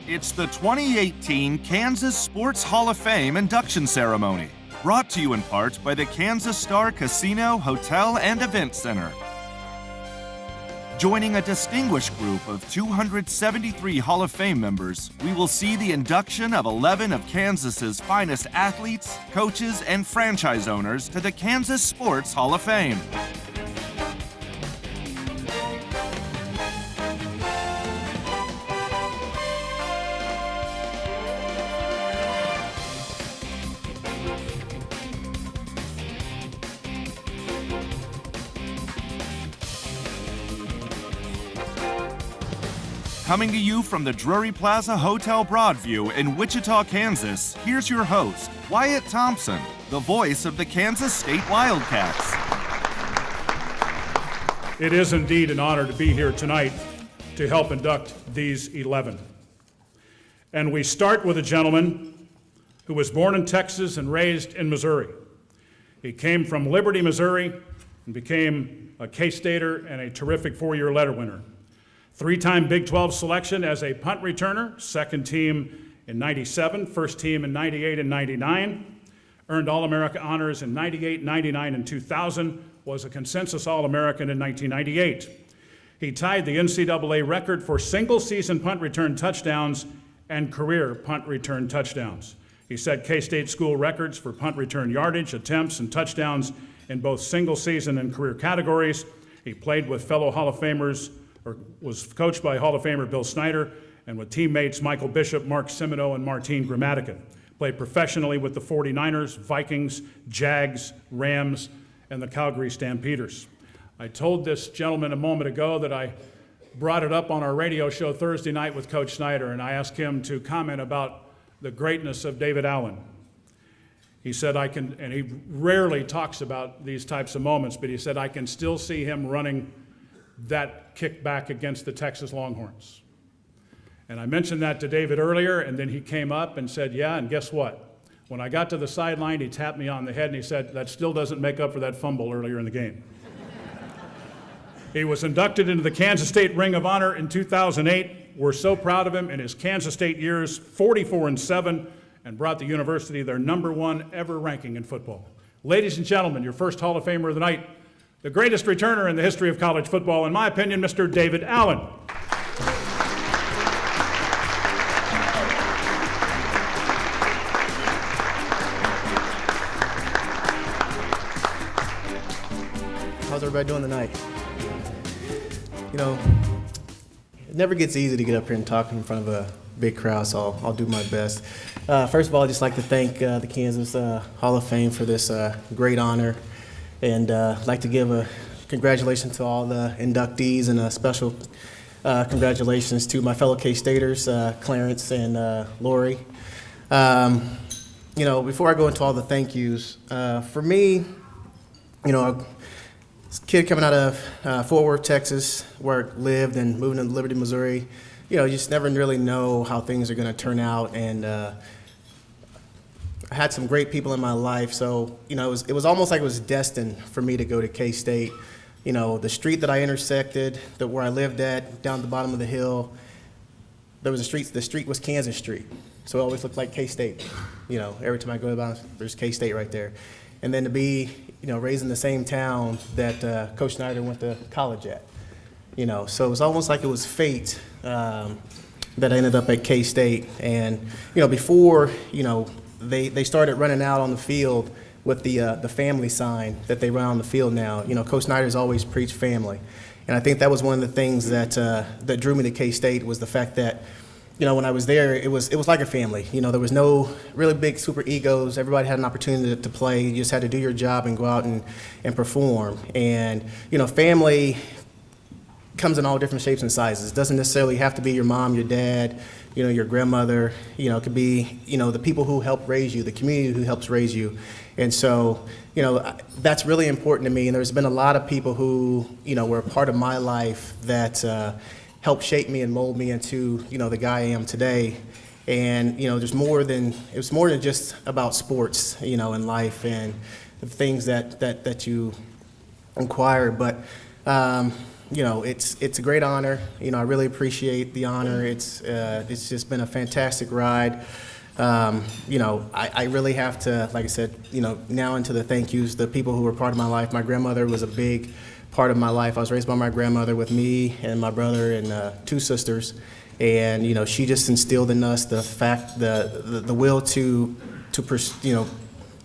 It's the 2018 Kansas Sports Hall of Fame induction ceremony, brought to you in part by the Kansas Star Casino, Hotel, and Event Center. Joining a distinguished group of 273 Hall of Fame members, we will see the induction of 11 of Kansas's finest athletes, coaches, and franchise owners to the Kansas Sports Hall of Fame. Coming to you from the Drury Plaza Hotel Broadview in Wichita, Kansas, here's your host, Wyatt Thompson, the voice of the Kansas State Wildcats. It is indeed an honor to be here tonight to help induct these 11. And we start with a gentleman who was born in Texas and raised in Missouri. He came from Liberty, Missouri, and became a K-Stater and a terrific four-year letter winner. Three-time Big 12 selection as a punt returner, second team in 97, first team in 98 and 99, earned All-America honors in 98, 99, and 2000, was a consensus All-American in 1998. He tied the NCAA record for single-season punt return touchdowns and career punt return touchdowns. He set K-State school records for punt return yardage, attempts, and touchdowns in both single-season and career categories. He played with fellow Hall of Famers, or was coached by Hall of Famer Bill Snyder, and with teammates Michael Bishop, Mark Semino, and Martine Grammatica. Played professionally with the 49ers, Vikings, Jags, Rams, and the Calgary Stampeders. I told this gentleman a moment ago that I brought it up on our radio show Thursday night with Coach Snyder, and I asked him to comment about the greatness of Daivd Allen. He said, and he rarely talks about these types of moments, but he said, I can still see him running that kickback against the Texas Longhorns. And I mentioned that to David earlier, and then he came up and said, yeah, and guess what? When I got to the sideline, he tapped me on the head and he said, that still doesn't make up for that fumble earlier in the game. He was inducted into the Kansas State Ring of Honor in 2008. We're so proud of him in his Kansas State years, 44-7, and brought the university their #1 ever ranking in football. Ladies and gentlemen, your first Hall of Famer of the night, the greatest returner in the history of college football, in my opinion, Mr. Daivd Allen. How's everybody doing tonight? You know, it never gets easy to get up here and talk in front of a big crowd, so I'll do my best. First of all, I'd just like to thank the Kansas Hall of Fame for this great honor. And I'd like to give a congratulations to all the inductees and a special congratulations to my fellow K-Staters, Clarence and Laurie. You know, before I go into all the thank yous, for me, you know, a kid coming out of Fort Worth, Texas, where I lived, and moving to Liberty, Missouri, you know, you just never really know how things are going to turn out. And I had some great people in my life, so you know it was almost like it was destined for me to go to K-State. You know, the street that I intersected, where I lived at, down at the bottom of the hill, there was a street. The street was Kansas Street, so it always looked like K-State. You know, every time I go down, there's K-State right there. And then to be, you know, raised in the same town that Coach Snyder went to college at. You know, so it was almost like it was fate that I ended up at K-State. And you know, before you know. They started running out on the field with the family sign that they run on the field now. You know, Coach Snyder's always preached family, and I think that was one of the things that that drew me to K-State was the fact that, you know, when I was there, it was like a family. You know, there was no really big super egos. Everybody had an opportunity to play. You just had to do your job and go out and perform. And you know, family comes in all different shapes and sizes. It doesn't necessarily have to be your mom, your dad, you know, your grandmother. You know, it could be, you know, the people who help raise you, the community who helps raise you. And so, you know, that's really important to me. And there's been a lot of people who, you know, were a part of my life that helped shape me and mold me into, you know, the guy I am today. And, you know, it was more than just about sports, you know, in life and the things that you inquire. But it's a great honor. I really appreciate the honor. It's just been a fantastic ride. I really have to, like I said, now into the thank yous, the people who were part of my life. My grandmother was a big part of my life. I was raised by my grandmother with me and my brother and 2 sisters. And, she just instilled in us the will to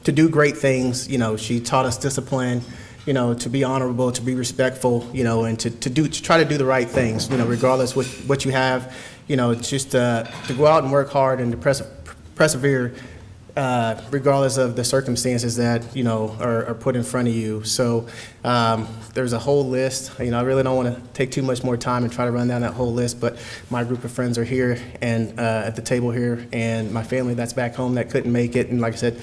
do great things. She taught us discipline, to be honorable, to be respectful, and to try to do the right things, regardless what you have, just to go out and work hard and to persevere, regardless of the circumstances that, are put in front of you. So there's a whole list. I really don't want to take too much more time and try to run down that whole list, but my group of friends are here and at the table here, and my family that's back home that couldn't make it. And like I said,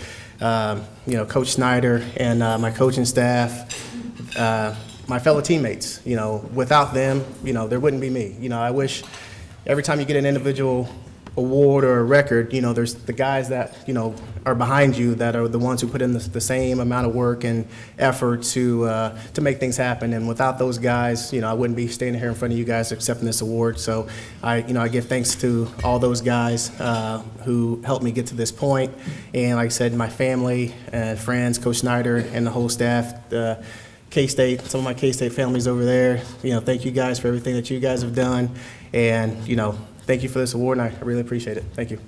Coach Snyder and my coaching staff, my fellow teammates, without them, there wouldn't be me. I wish every time you get an individual award or a record, there's the guys that, are behind you that are the ones who put in the same amount of work and effort to make things happen. And without those guys, I wouldn't be standing here in front of you guys accepting this award. So I give thanks to all those guys who helped me get to this point. And like I said, my family and friends, Coach Snyder and the whole staff, K-State, some of my K-State families over there, thank you guys for everything that you guys have done. And, thank you for this award, and I really appreciate it. Thank you.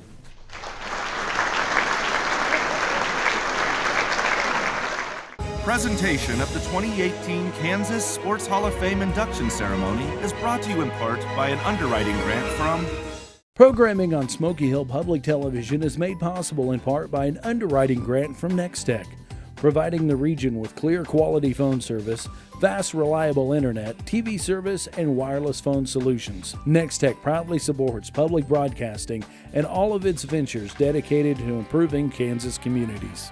Presentation of the 2018 Kansas Sports Hall of Fame induction ceremony is brought to you in part by an underwriting grant from... Programming on Smoky Hill Public Television is made possible in part by an underwriting grant from Nextech, providing the region with clear quality phone service, fast reliable internet, TV service, and wireless phone solutions. Nextech proudly supports public broadcasting and all of its ventures dedicated to improving Kansas communities.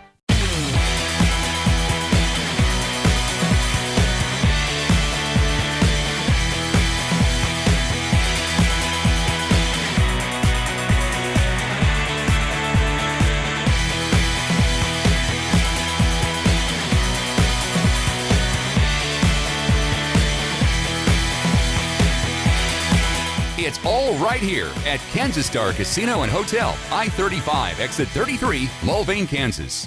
It's all right here at Kansas Star Casino and Hotel, I-35, exit 33, Mulvane, Kansas.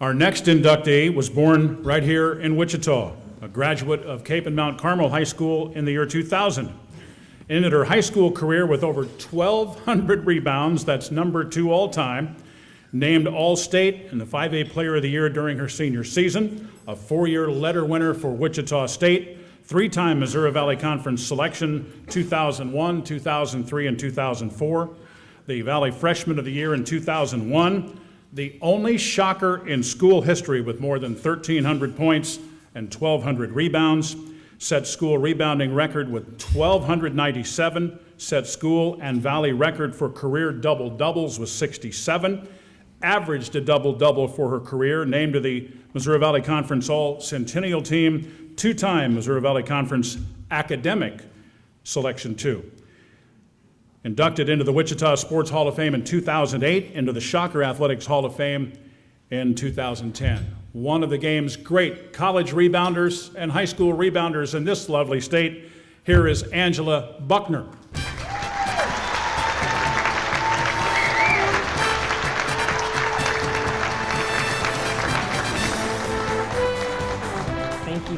Our next inductee was born right here in Wichita, a graduate of Cape and Mount Carmel High School in the year 2000. Ended her high school career with over 1,200 rebounds, that's number 2 all-time. Named All-State and the 5A Player of the Year during her senior season, a 4-year letter winner for Wichita State, 3-time Missouri Valley Conference selection 2001, 2003, and 2004. The Valley Freshman of the Year in 2001. The only shocker in school history with more than 1,300 points and 1,200 rebounds. Set school rebounding record with 1,297. Set school and Valley record for career double-doubles was 67. Averaged a double-double for her career. Named to the Missouri Valley Conference All-Centennial Team. 2-time Missouri Valley Conference Academic Selection 2. Inducted into the Wichita Sports Hall of Fame in 2008, into the Shocker Athletics Hall of Fame in 2010. One of the game's great college rebounders and high school rebounders in this lovely state. Here is Angela Buckner.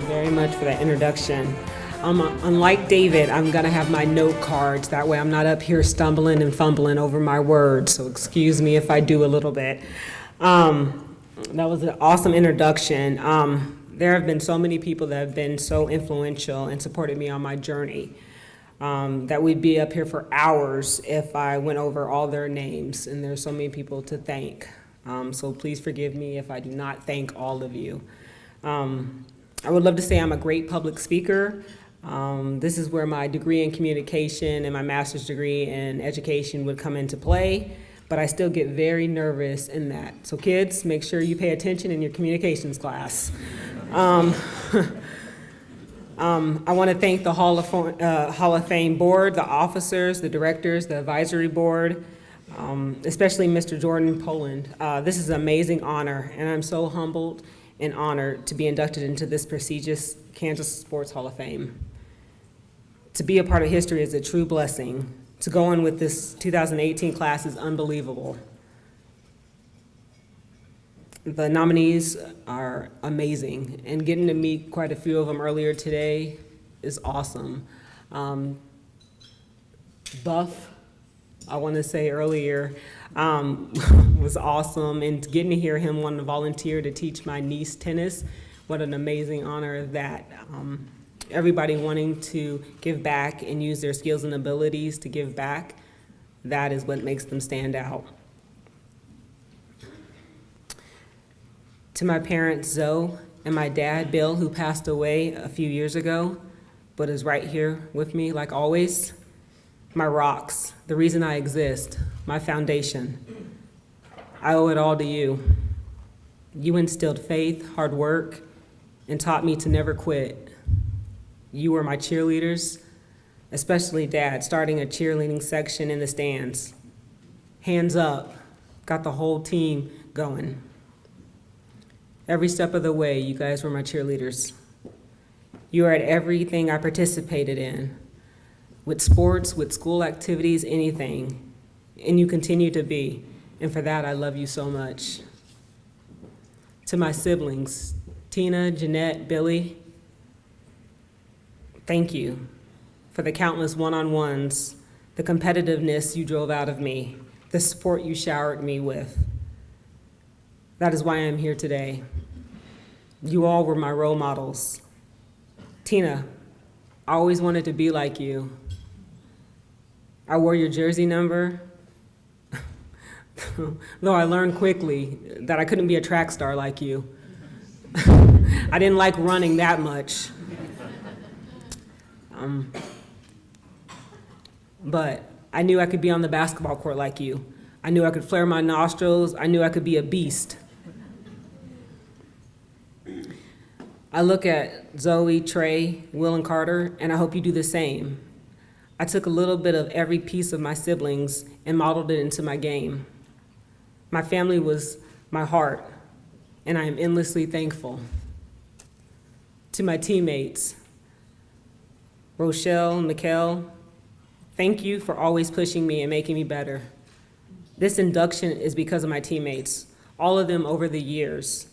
Very much for that introduction. Unlike David, I'm going to have my note cards. That way I'm not up here stumbling and fumbling over my words, so excuse me if I do a little bit. That was an awesome introduction. There have been so many people that have been so influential and supported me on my journey that we'd be up here for hours if I went over all their names, and there's so many people to thank. So please forgive me if I do not thank all of you. I would love to say I'm a great public speaker. This is where my degree in communication and my master's degree in education would come into play, but I still get very nervous in that. So kids, make sure you pay attention in your communications class. I want to thank the Hall of Fame board, the officers, the directors, the advisory board, especially Mr. Jordan Poland. This is an amazing honor, and I'm so humbled and honored to be inducted into this prestigious Kansas Sports Hall of Fame. To be a part of history is a true blessing. To go in with this 2018 class is unbelievable. The nominees are amazing, and getting to meet quite a few of them earlier today is awesome. Buff, I want to say earlier, was awesome, and getting to hear him want to volunteer to teach my niece tennis, what an amazing honor that. Everybody wanting to give back and use their skills and abilities to give back, that is what makes them stand out. To my parents, Zoe, and my dad, Bill, who passed away a few years ago, but is right here with me like always. My rocks, the reason I exist, my foundation. I owe it all to you. You instilled faith, hard work, and taught me to never quit. You were my cheerleaders, especially Dad, starting a cheerleading section in the stands. Hands up, got the whole team going. Every step of the way, you guys were my cheerleaders. You were at everything I participated in, with sports, with school activities, anything, and you continue to be, and for that, I love you so much. To my siblings, Tina, Jeanette, Billy, thank you for the countless one-on-ones, the competitiveness you drove out of me, the support you showered me with. That is why I'm here today. You all were my role models. Tina, I always wanted to be like you. I wore your jersey number, though I learned quickly that I couldn't be a track star like you. I didn't like running that much. But I knew I could be on the basketball court like you. I knew I could flare my nostrils. I knew I could be a beast. I look at Zoe, Trey, Will, and Carter, and I hope you do the same. I took a little bit of every piece of my siblings and modeled it into my game. My family was my heart, and I am endlessly thankful. To my teammates, Rochelle, Mikkel, thank you for always pushing me and making me better. This induction is because of my teammates, all of them over the years.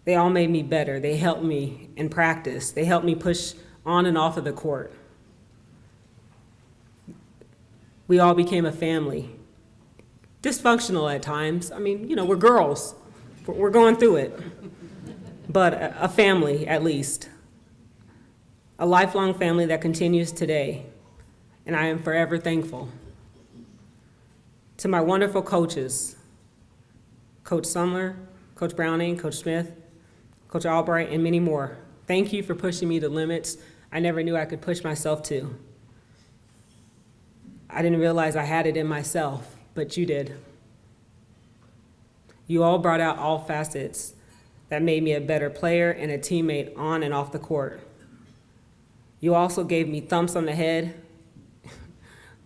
They all made me better. They helped me in practice. They helped me push on and off of the court. We all became a family. Dysfunctional at times. I mean, we're girls. We're going through it. But a family, at least. A lifelong family that continues today. And I am forever thankful. To my wonderful coaches, Coach Sumler, Coach Browning, Coach Smith, Coach Albright, and many more. Thank you for pushing me to limits I never knew I could push myself to. I didn't realize I had it in myself, but you did. You all brought out all facets that made me a better player and a teammate on and off the court. You also gave me thumps on the head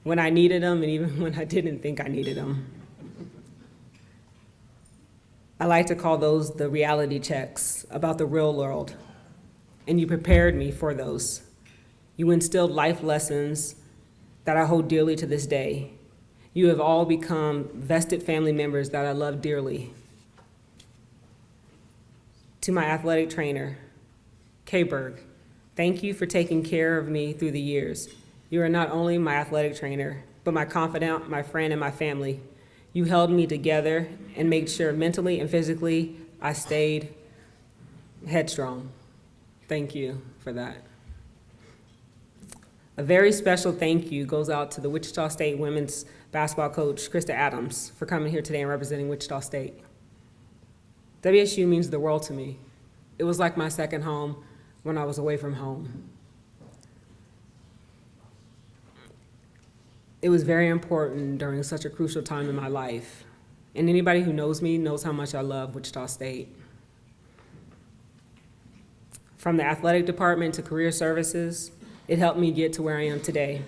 when I needed them and even when I didn't think I needed them. I like to call those the reality checks about the real world, and you prepared me for those. You instilled life lessons that I hold dearly to this day. You have all become vested family members that I love dearly. To my athletic trainer, Kay Berg, thank you for taking care of me through the years. You are not only my athletic trainer, but my confidant, my friend, and my family. You held me together and made sure mentally and physically I stayed headstrong. Thank you for that. A very special thank you goes out to the Wichita State women's basketball coach, Krista Adams, for coming here today and representing Wichita State. WSU means the world to me. It was like my second home when I was away from home. It was very important during such a crucial time in my life. And anybody who knows me knows how much I love Wichita State. From the athletic department to career services, it helped me get to where I am today.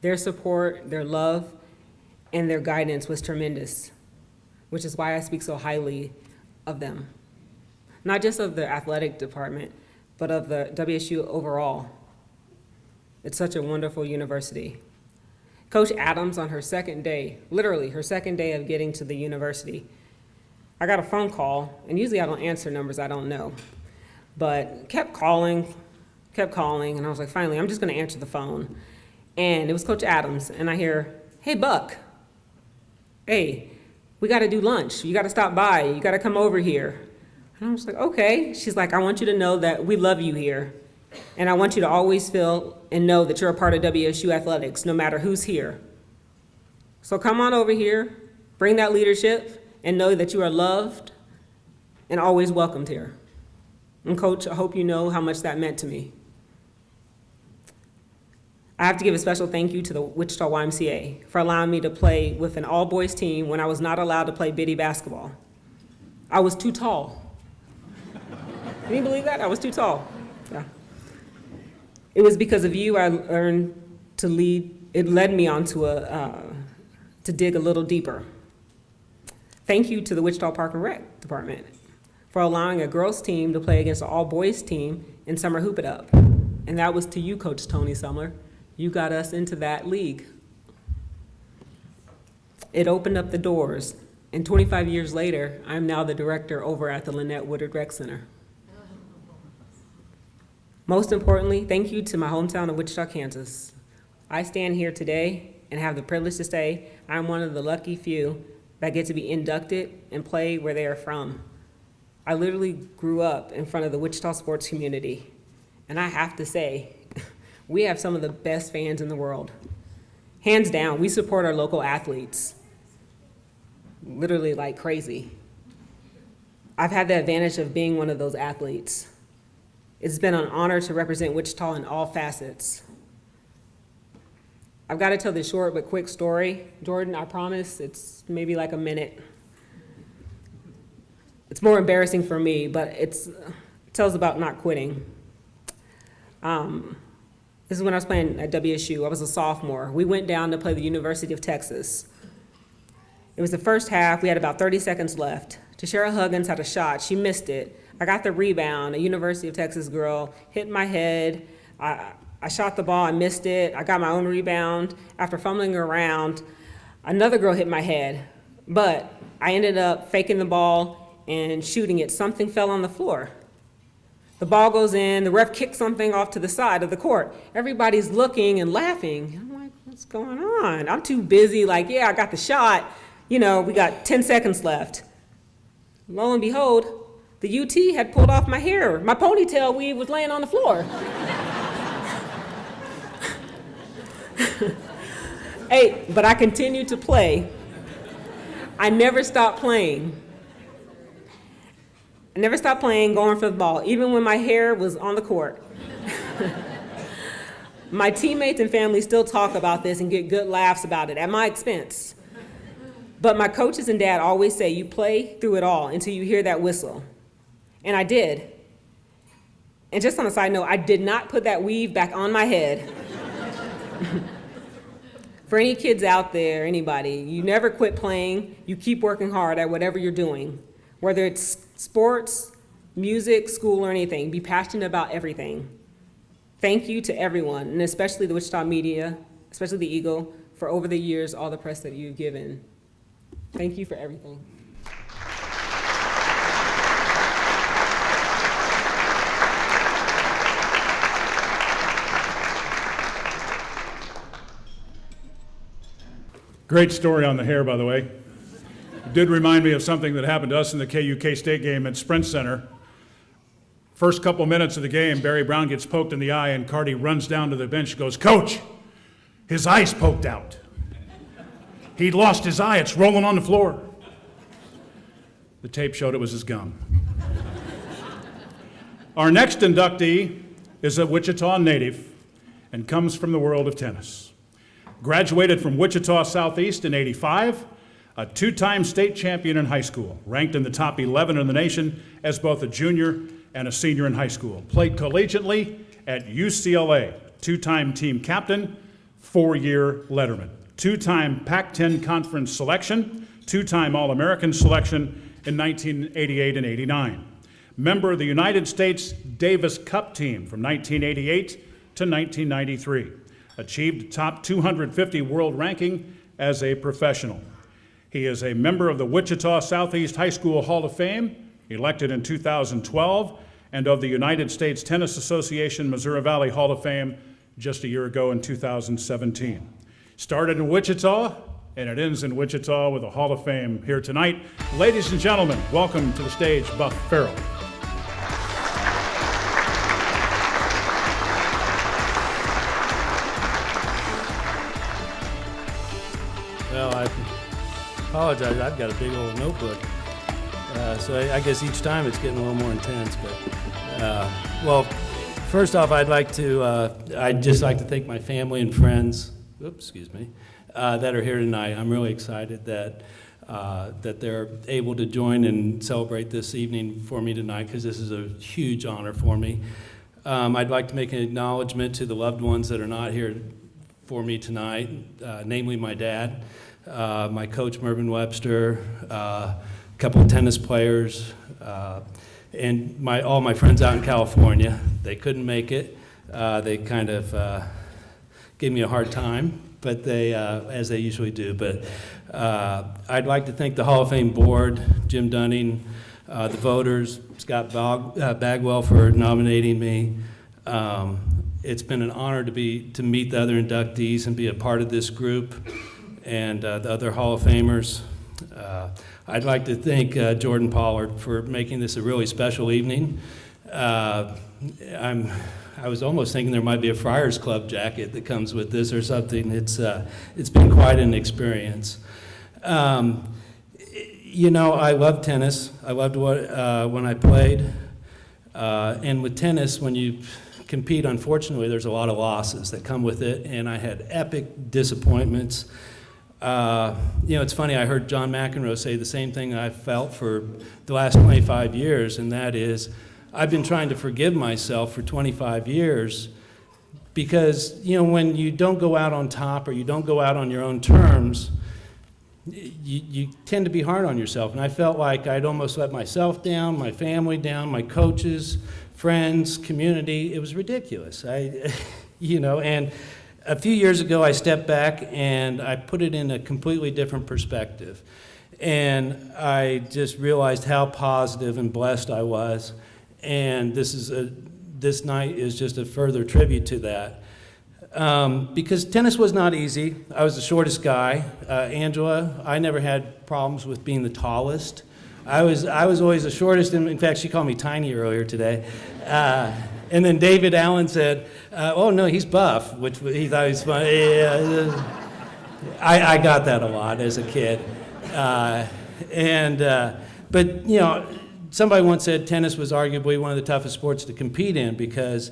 Their support, their love, and their guidance was tremendous, which is why I speak so highly of them. Not just of the athletic department, but of the WSU overall. It's such a wonderful university. Coach Adams, on her second day, literally her second day of getting to the university, I got a phone call, and usually I don't answer numbers I don't know, but kept calling, and I was like, finally, I'm just gonna answer the phone. And it was Coach Adams, and I hear, "Hey, Buck, hey, we gotta do lunch. You gotta stop by, you gotta come over here." And I was like, okay. She's like, "I want you to know that we love you here, and I want you to always feel and know that you're a part of WSU athletics, no matter who's here. So come on over here, bring that leadership, and know that you are loved and always welcomed here." And Coach, I hope you know how much that meant to me. I have to give a special thank you to the Wichita YMCA for allowing me to play with an all-boys team when I was not allowed to play biddy basketball. I was too tall. Can you believe that? I was too tall. Yeah. It was because of you I learned to lead. It led me on to dig a little deeper. Thank you to the Wichita Park and Rec Department for allowing a girls team to play against an all-boys team in Summer Hoop It Up. And that was to you, Coach Tony Sumler. You got us into that league. It opened up the doors, and 25 years later, I'm now the director over at the Lynette Woodard Rec Center. Most importantly, thank you to my hometown of Wichita, Kansas. I stand here today and have the privilege to say I'm one of the lucky few that get to be inducted and play where they are from. I literally grew up in front of the Wichita sports community, and I have to say, we have some of the best fans in the world. Hands down, we support our local athletes, literally like crazy. I've had the advantage of being one of those athletes. It's been an honor to represent Wichita in all facets. I've got to tell this short but quick story. Jordan, I promise it's maybe like a minute. It's more embarrassing for me, but it tells about not quitting. This is when I was playing at WSU. I was a sophomore. We went down to play the University of Texas. It was the first half. We had about 30 seconds left. Tashara Huggins had a shot. She missed it. I got the rebound. A University of Texas girl hit my head. I shot the ball. I missed it. I got my own rebound. After fumbling around, another girl hit my head. But I ended up faking the ball and shooting it. Something fell on the floor. The ball goes in, the ref kicks something off to the side of the court. Everybody's looking and laughing. I'm like, what's going on? I'm too busy, like, yeah, I got the shot. You know, we got 10 seconds left. Lo and behold, the UT had pulled off my hair. My ponytail weave was laying on the floor. Hey, but I continued to play. I never stopped playing. I never stopped playing, going for the ball, even when my hair was on the court. My teammates and family still talk about this and get good laughs about it at my expense. But my coaches and dad always say, you play through it all until you hear that whistle. And I did. And just on a side note, I did not put that weave back on my head. For any kids out there, anybody, you never quit playing. You keep working hard at whatever you're doing. Whether it's sports, music, school, or anything, be passionate about everything. Thank you to everyone, and especially the Wichita media, especially the Eagle, for over the years, all the press that you've given. Thank you for everything. Great story on the hair, by the way. It did remind me of something that happened to us in the KU K-State game at Sprint Center. First couple minutes of the game, Barry Brown gets poked in the eye, and Carty runs down to the bench and goes, "Coach, his eye's poked out. He lost his eye. It's rolling on the floor." The tape showed it was his gum. Our next inductee is a Wichita native and comes from the world of tennis. Graduated from Wichita Southeast in '85, a two-time state champion in high school, ranked in the top 11 in the nation as both a junior and a senior in high school. Played collegiately at UCLA, two-time team captain, four-year letterman, two-time Pac-10 conference selection, two-time All-American selection in 1988 and '89. member of the United States Davis Cup team from 1988 to 1993. Achieved top 250 world ranking as a professional. He is a member of the Wichita Southeast High School Hall of Fame, elected in 2012, and of the United States Tennis Association Missouri Valley Hall of Fame just a year ago in 2017. Started in Wichita, and it ends in Wichita with a Hall of Fame here tonight. Ladies and gentlemen, welcome to the stage, Buck Farrow. Well, I apologize. I've got a big old notebook, so I guess each time it's getting a little more intense. But well, first off, I'd just like to thank my family and friends. That are here tonight. I'm really excited that they're able to join and celebrate this evening for me tonight, because this is a huge honor for me. I'd like to make an acknowledgement to the loved ones that are not here for me tonight, namely my dad, my coach Mervyn Webster, a couple of tennis players, and all my friends out in California. They couldn't make it. They kind of gave me a hard time, but they, as they usually do. But I'd like to thank the Hall of Fame board, Jim Dunning, the voters, Scott Bagwell for nominating me. It's been an honor to meet the other inductees and be a part of this group and the other Hall of Famers. I'd like to thank Jordan Pollard for making this a really special evening. I was almost thinking there might be a Friars Club jacket that comes with this or something. It's been quite an experience. You know, I love tennis. I loved when I played. And with tennis, when you compete, unfortunately, there's a lot of losses that come with it, and I had epic disappointments. You know, it's funny, I heard John McEnroe say the same thing I felt for the last 25 years, and that is, I've been trying to forgive myself for 25 years because, you know, when you don't go out on top or you don't go out on your own terms, you tend to be hard on yourself. And I felt like I'd almost let myself down, my family down, my coaches, friends, community. It was ridiculous. You know, and a few years ago I stepped back and I put it in a completely different perspective. And I just realized how positive and blessed I was. And this night is just a further tribute to that. Because tennis was not easy. I was the shortest guy. Angela, I never had problems with being the tallest. I was always the shortest, and in fact, she called me tiny earlier today. And then Daivd Allen said, oh no, he's buff, which he thought was funny. I got that a lot as a kid. But you know, somebody once said tennis was arguably one of the toughest sports to compete in because,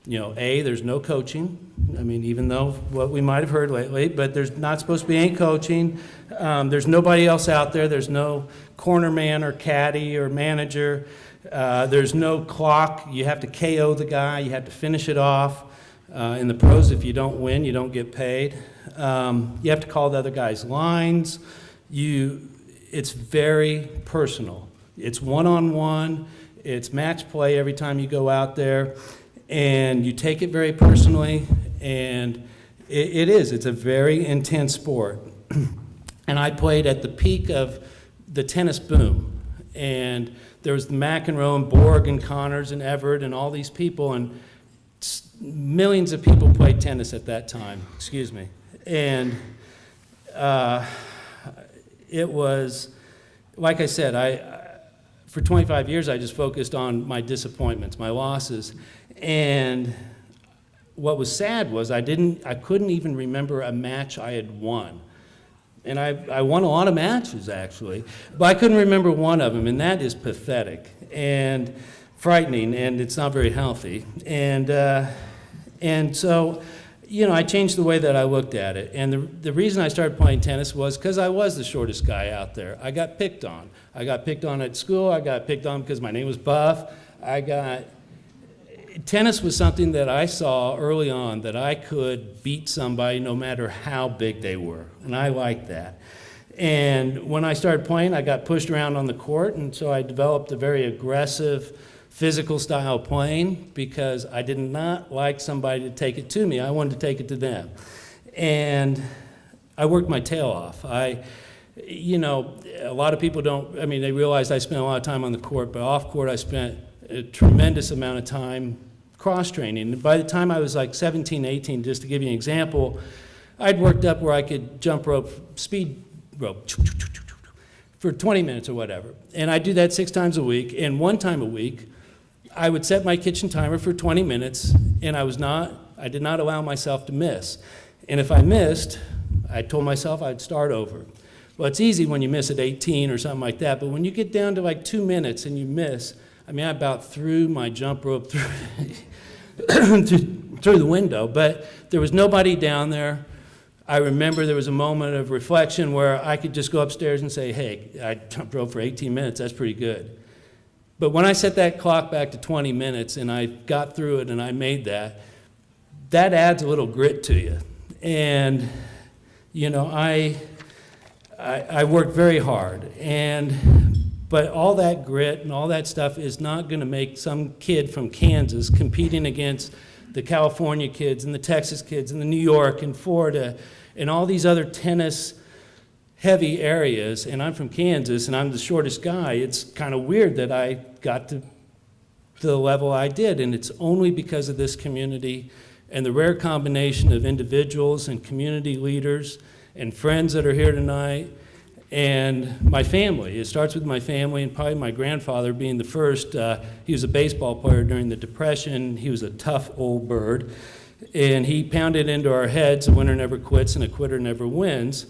you know, there's no coaching. I mean, even though what we might have heard lately, but there's not supposed to be any coaching. There's nobody else out there. There's no corner man or caddy or manager. There's no clock. You have to KO the guy. You have to finish it off. In the pros, if you don't win, you don't get paid. You have to call the other guy's lines. It's very personal. It's one-on-one. It's match play every time you go out there. And you take it very personally, and it's a very intense sport. And I played at the peak of the tennis boom. And there was the McEnroe and Borg and Connors and Everett and all these people, and millions of people played tennis at that time, And it was, like I said, for 25 years I just focused on my disappointments, my losses. And what was sad was I couldn't even remember a match I had won. And I won a lot of matches, actually, but I couldn't remember one of them, and that is pathetic and frightening, and it's not very healthy. And so, you know, I changed the way that I looked at it. And the reason I started playing tennis was because I was the shortest guy out there. I got picked on. I got picked on at school. I got picked on because my name was Buff. Tennis was something that I saw early on, that I could beat somebody no matter how big they were, and I liked that. And when I started playing, I got pushed around on the court, and so I developed a very aggressive, physical style playing because I did not like somebody to take it to me. I wanted to take it to them. And I worked my tail off. A lot of people they realize I spent a lot of time on the court, but off court I spent a tremendous amount of time cross-training. By the time I was like 17, 18, just to give you an example, I'd worked up where I could jump rope, speed rope, for 20 minutes or whatever. And I'd do that 6 times a week, and 1 time a week, I would set my kitchen timer for 20 minutes, and I did not allow myself to miss. And if I missed, I told myself I'd start over. Well, it's easy when you miss at 18 or something like that, but when you get down to like 2 minutes and you miss, I about threw my jump rope through the window, but there was nobody down there. I remember there was a moment of reflection where I could just go upstairs and say, hey, I jumped rope for 18 minutes, that's pretty good. But when I set that clock back to 20 minutes and I got through it and I made that adds a little grit to you. And, I worked very hard. But all that grit and all that stuff is not going to make some kid from Kansas competing against the California kids and the Texas kids and the New York and Florida and all these other tennis heavy areas, and I'm from Kansas and I'm the shortest guy. It's kind of weird that I got to the level I did, and it's only because of this community and the rare combination of individuals and community leaders and friends that are here tonight and my family. It starts with my family and probably my grandfather being the first. He was a baseball player during the Depression. He was a tough old bird, and he pounded into our heads, a winner never quits and a quitter never wins.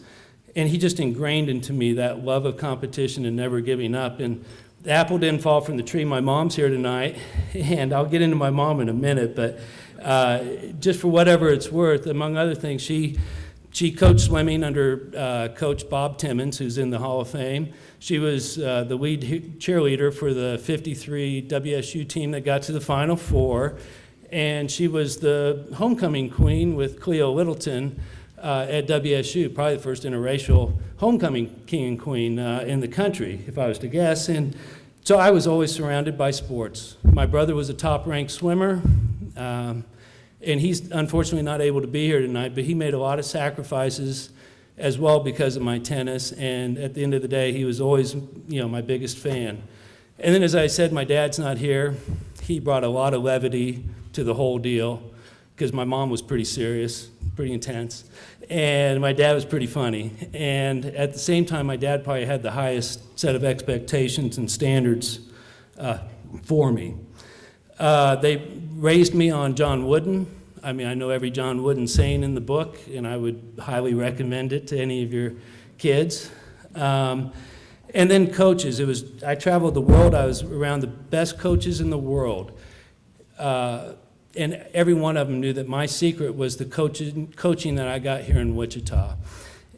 And he just ingrained into me that love of competition and never giving up. And the apple didn't fall from the tree. My mom's here tonight, and I'll get into my mom in a minute, but just for whatever it's worth, among other things, she coached swimming under Coach Bob Timmons, who's in the Hall of Fame. She was the lead cheerleader for the 53 WSU team that got to the Final Four, and she was the homecoming queen with Cleo Littleton at WSU, probably the first interracial homecoming king and queen in the country, if I was to guess. And so I was always surrounded by sports. My brother was a top-ranked swimmer, and he's unfortunately not able to be here tonight, but he made a lot of sacrifices as well because of my tennis, and at the end of the day, he was always, my biggest fan. And then, as I said, my dad's not here. He brought a lot of levity to the whole deal because my mom was pretty serious, pretty intense, and my dad was pretty funny. And at the same time, my dad probably had the highest set of expectations and standards for me. They raised me on John Wooden. I know every John Wooden saying in the book, and I would highly recommend it to any of your kids. And then coaches. I traveled the world. I was around the best coaches in the world. And every one of them knew that my secret was the coaching that I got here in Wichita.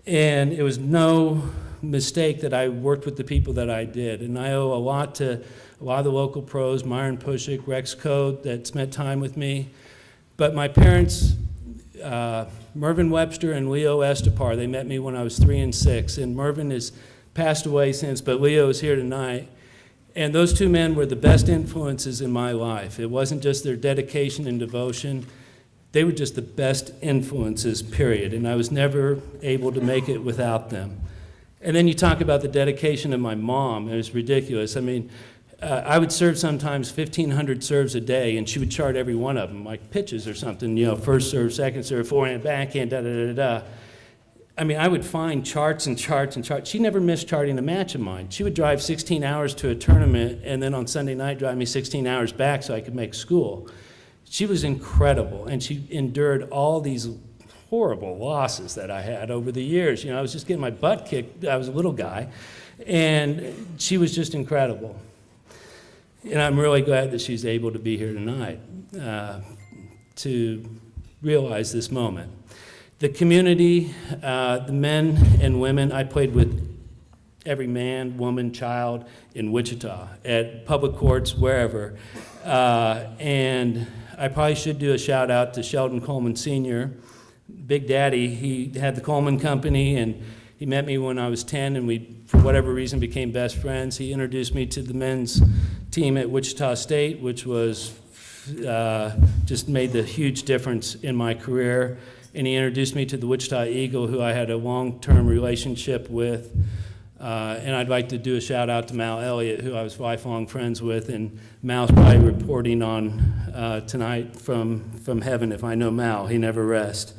And it was no mistake that I worked with the people that I did. And I owe a lot to a lot of the local pros, Myron Pushik, Rex Code, that spent time with me. But my parents, Mervyn Webster and Leo Estepar, they met me when I was 3 and 6. And Mervyn has passed away since, but Leo is here tonight. And those two men were the best influences in my life. It wasn't just their dedication and devotion. They were just the best influences, period. And I was never able to make it without them. And then you talk about the dedication of my mom. It was ridiculous. I would serve sometimes 1,500 serves a day, and she would chart every one of them, like pitches or something, first serve, second serve, forehand, backhand, da-da-da-da. I would find charts and charts and charts. She never missed charting a match of mine. She would drive 16 hours to a tournament and then on Sunday night drive me 16 hours back so I could make school. She was incredible, and she endured all these horrible losses that I had over the years. I was just getting my butt kicked. I was a little guy, and she was just incredible. And I'm really glad that she's able to be here tonight to realize this moment. The community, the men and women, I played with every man, woman, child in Wichita, at public courts, wherever. And I probably should do a shout out to Sheldon Coleman Sr. Big Daddy. He had the Coleman Company, and He met me when I was 10, and we, for whatever reason, became best friends. He introduced me to the men's team at Wichita State, which was just made the huge difference in my career. And he introduced me to the Wichita Eagle, who I had a long-term relationship with. And I'd like to do a shout out to Mal Elliott, who I was lifelong friends with, and Mal's probably reporting on tonight from heaven. If I know Mal, he never rests.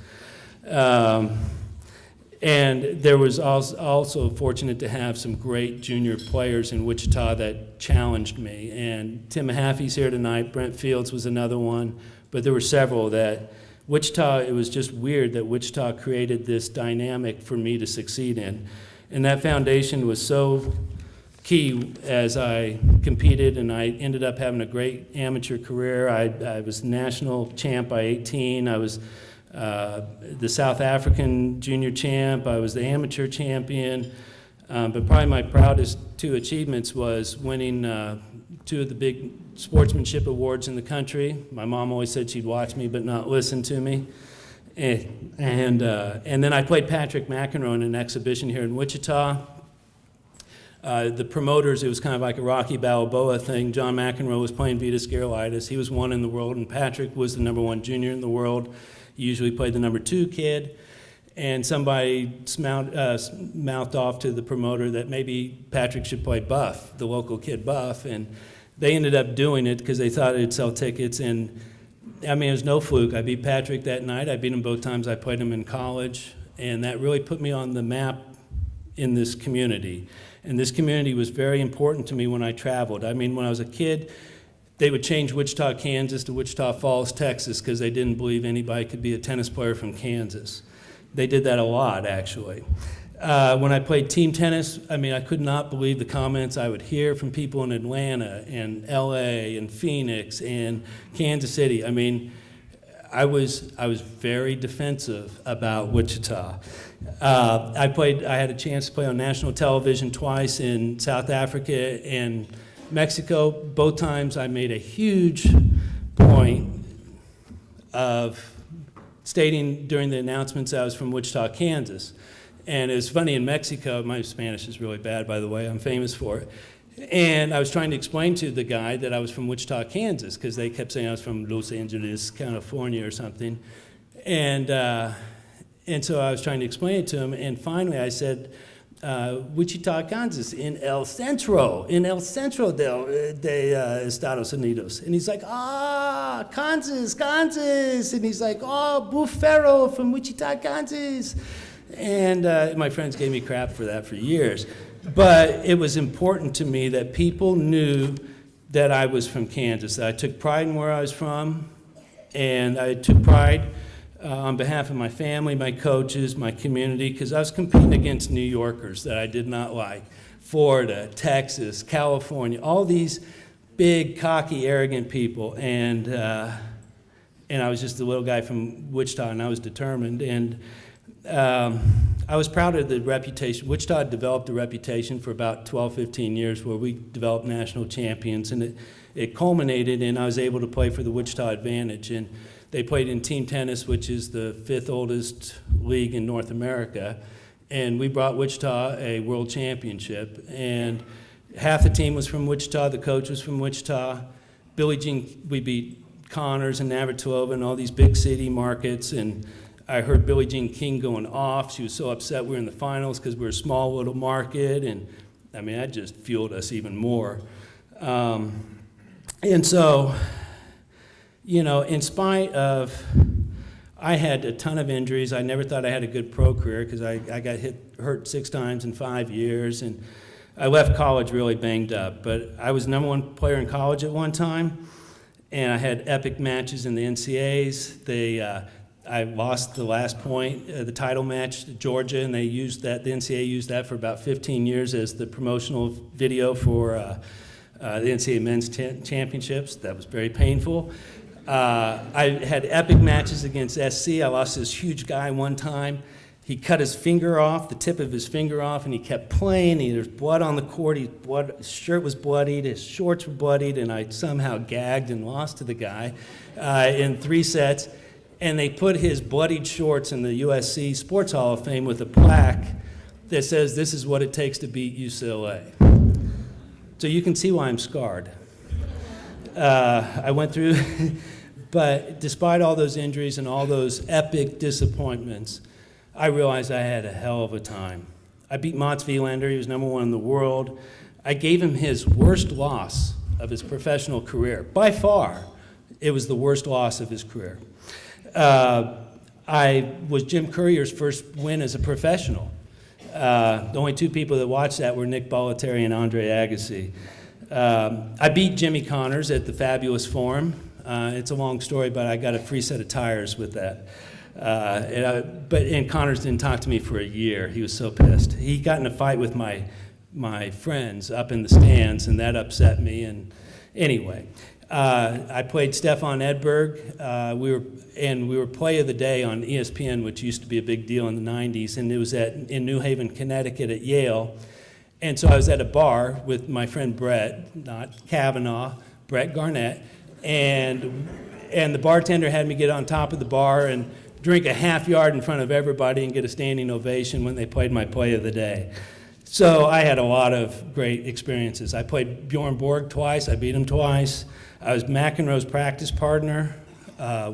And there was also fortunate to have some great junior players in Wichita that challenged me. And Tim Mahaffey's here tonight. Brent Fields was another one. But there were several that Wichita, it was just weird that Wichita created this dynamic for me to succeed in. And that foundation was so key as I competed, and I ended up having a great amateur career. I was national champ by 18. I was the South African junior champ. I was the amateur champion. But probably my proudest two achievements was winning two of the big sportsmanship awards in the country. My mom always said she'd watch me but not listen to me. And then I played Patrick McEnroe in an exhibition here in Wichita. The promoters, it was kind of like a Rocky Balboa thing. John McEnroe was playing Vitas Gerulaitis. He was one in the world, and Patrick was the #1 junior in the world. He usually played the #2 kid. And somebody mouthed off to the promoter that maybe Patrick should play Buff, the local kid Buff. And they ended up doing it because they thought it'd sell tickets. And I mean, it was no fluke. I beat Patrick that night. I beat him both times I played him in college. And that really put me on the map in this community. And this community was very important to me when I traveled. I mean, when I was a kid, they would change Wichita, Kansas to Wichita Falls, Texas, because they didn't believe anybody could be a tennis player from Kansas. They did that a lot, actually. When I played team tennis, I mean, I could not believe the comments I would hear from people in Atlanta and LA and Phoenix and Kansas City. I mean, I was very defensive about Wichita. I had a chance to play on national television twice in South Africa and Mexico. Both times I made a huge point of stating during the announcements I was from Wichita, Kansas. And it was funny, in Mexico, my Spanish is really bad, by the way, I'm famous for it. And I was trying to explain to the guy that I was from Wichita, Kansas, because they kept saying I was from Los Angeles, California or something. And so I was trying to explain it to him, and finally I said, Wichita, Kansas, in El Centro de Estados Unidos. And he's like, Kansas. And he's like, Farrow from Wichita, Kansas. And my friends gave me crap for that for years. But it was important to me that people knew that I was from Kansas, that I took pride in where I was from, and I took pride on behalf of my family, my coaches, my community, because I was competing against New Yorkers that I did not like. Florida, Texas, California, all these big, cocky, arrogant people. And I was just a little guy from Wichita, and I was determined. And I was proud of the reputation. Wichita had developed a reputation for about 12, 15 years where we developed national champions, and it culminated in I was able to play for the Wichita Advantage. And they played in team tennis, which is the 5th oldest league in North America, and we brought Wichita a world championship. And half the team was from Wichita, the coach was from Wichita. We beat Connors and Navratilova and all these big city markets, and I heard Billie Jean King going off. She was so upset we were in the finals because we were a small little market, and I mean, that just fueled us even more. And so, you know, in spite of, I had a ton of injuries. I never thought I had a good pro career because I got hurt 6 times in 5 years, and I left college really banged up. But I was #1 player in college at one time, and I had epic matches in the NCAAs. I lost the last point, the title match to Georgia, and they used that. The NCAA used that for about 15 years as the promotional video for the NCAA Men's Championships. That was very painful. I had epic matches against SC. I lost this huge guy one time. He cut his finger off, the tip of his finger off, and he kept playing. There's blood on the court. His shirt was bloodied. His shorts were bloodied, and I somehow gagged and lost to the guy in 3 sets. And they put his bloodied shorts in the USC Sports Hall of Fame with a plaque that says this is what it takes to beat UCLA. So you can see why I'm scarred. I went through, but despite all those injuries and all those epic disappointments, I realized I had a hell of a time. I beat Mats Wilander, he was #1 in the world. I gave him his worst loss of his professional career. By far, it was the worst loss of his career. I was Jim Courier's first win as a professional. The only two people that watched that were Nick Bollettieri and Andre Agassi. I beat Jimmy Connors at the Fabulous Forum. It's a long story, but I got a free set of tires with that. And Connors didn't talk to me for a year. He was so pissed. He got in a fight with my friends up in the stands, and that upset me. And anyway, I played Stefan Edberg. We were Play of the Day on ESPN, which used to be a big deal in the 90s, and it was in New Haven, Connecticut at Yale. And so I was at a bar with my friend Brett, not Kavanaugh, Brett Garnett, and the bartender had me get on top of the bar and drink a half yard in front of everybody and get a standing ovation when they played my Play of the Day. So I had a lot of great experiences. I played Bjorn Borg twice. I beat him twice. I was McEnroe's practice partner.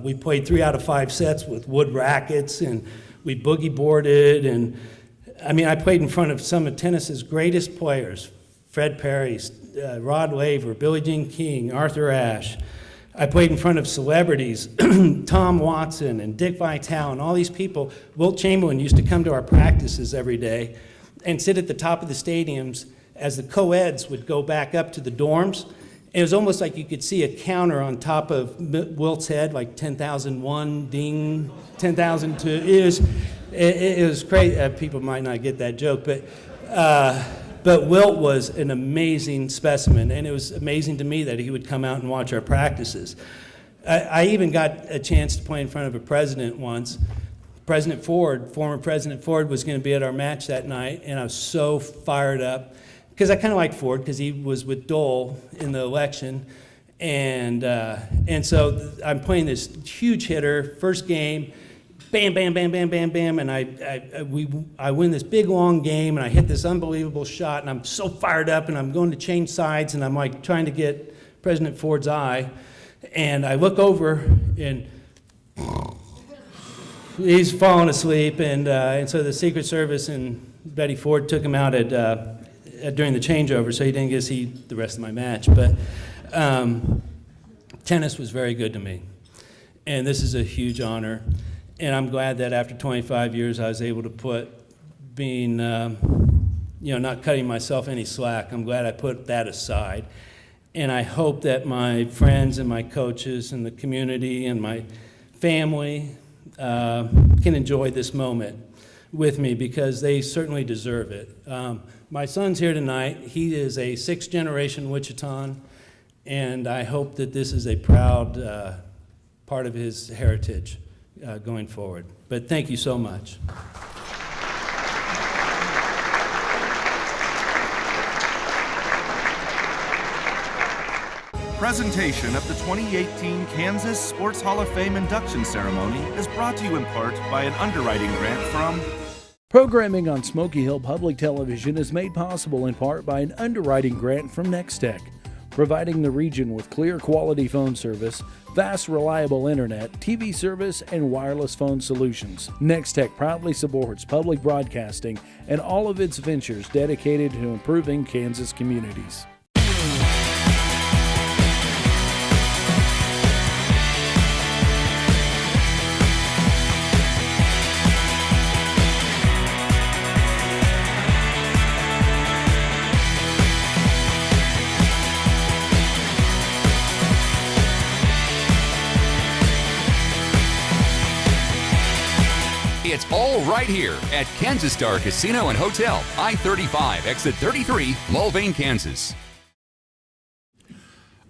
We played 3 out of 5 sets with wood rackets, and we boogie boarded. And I mean, I played in front of some of tennis's greatest players: Fred Perry, Rod Laver, Billie Jean King, Arthur Ashe. I played in front of celebrities, Tom Watson and Dick Vitale and all these people. Wilt Chamberlain used to come to our practices every day and sit at the top of the stadiums as the co-eds would go back up to the dorms. It was almost like you could see a counter on top of Wilt's head, like 10,001, ding, 10,002. It was crazy. People might not get that joke, but Wilt was an amazing specimen, and it was amazing to me that he would come out and watch our practices. I even got a chance to play in front of a president once. President Ford, former President Ford, was going to be at our match that night, and I was so fired up because I kind of liked Ford because he was with Dole in the election, and so I'm playing this huge hitter, first game. Bam, bam, bam, bam, bam, bam, and I win this big long game, and I hit this unbelievable shot, and I'm so fired up, and I'm going to change sides, and I'm like trying to get President Ford's eye, and I look over, and he's falling asleep, and so the Secret Service and Betty Ford took him out during the changeover, so he didn't get to see the rest of my match, but tennis was very good to me, and this is a huge honor. And I'm glad that after 25 years, I was able to put being, not cutting myself any slack. I'm glad I put that aside. And I hope that my friends and my coaches and the community and my family can enjoy this moment with me because they certainly deserve it. My son's here tonight. He is a 6th-generation Wichitan, and I hope that this is a proud part of his heritage. Going forward. But thank you so much. Presentation of the 2018 Kansas Sports Hall of Fame induction ceremony is brought to you in part by an underwriting grant from... Programming on Smoky Hill Public Television is made possible in part by an underwriting grant from Nextech, providing the region with clear quality phone service, fast reliable internet, TV service, and wireless phone solutions. Nextech proudly supports public broadcasting and all of its ventures dedicated to improving Kansas communities. It's all right here at Kansas Star Casino and Hotel, I-35, exit 33, Mulvane, Kansas.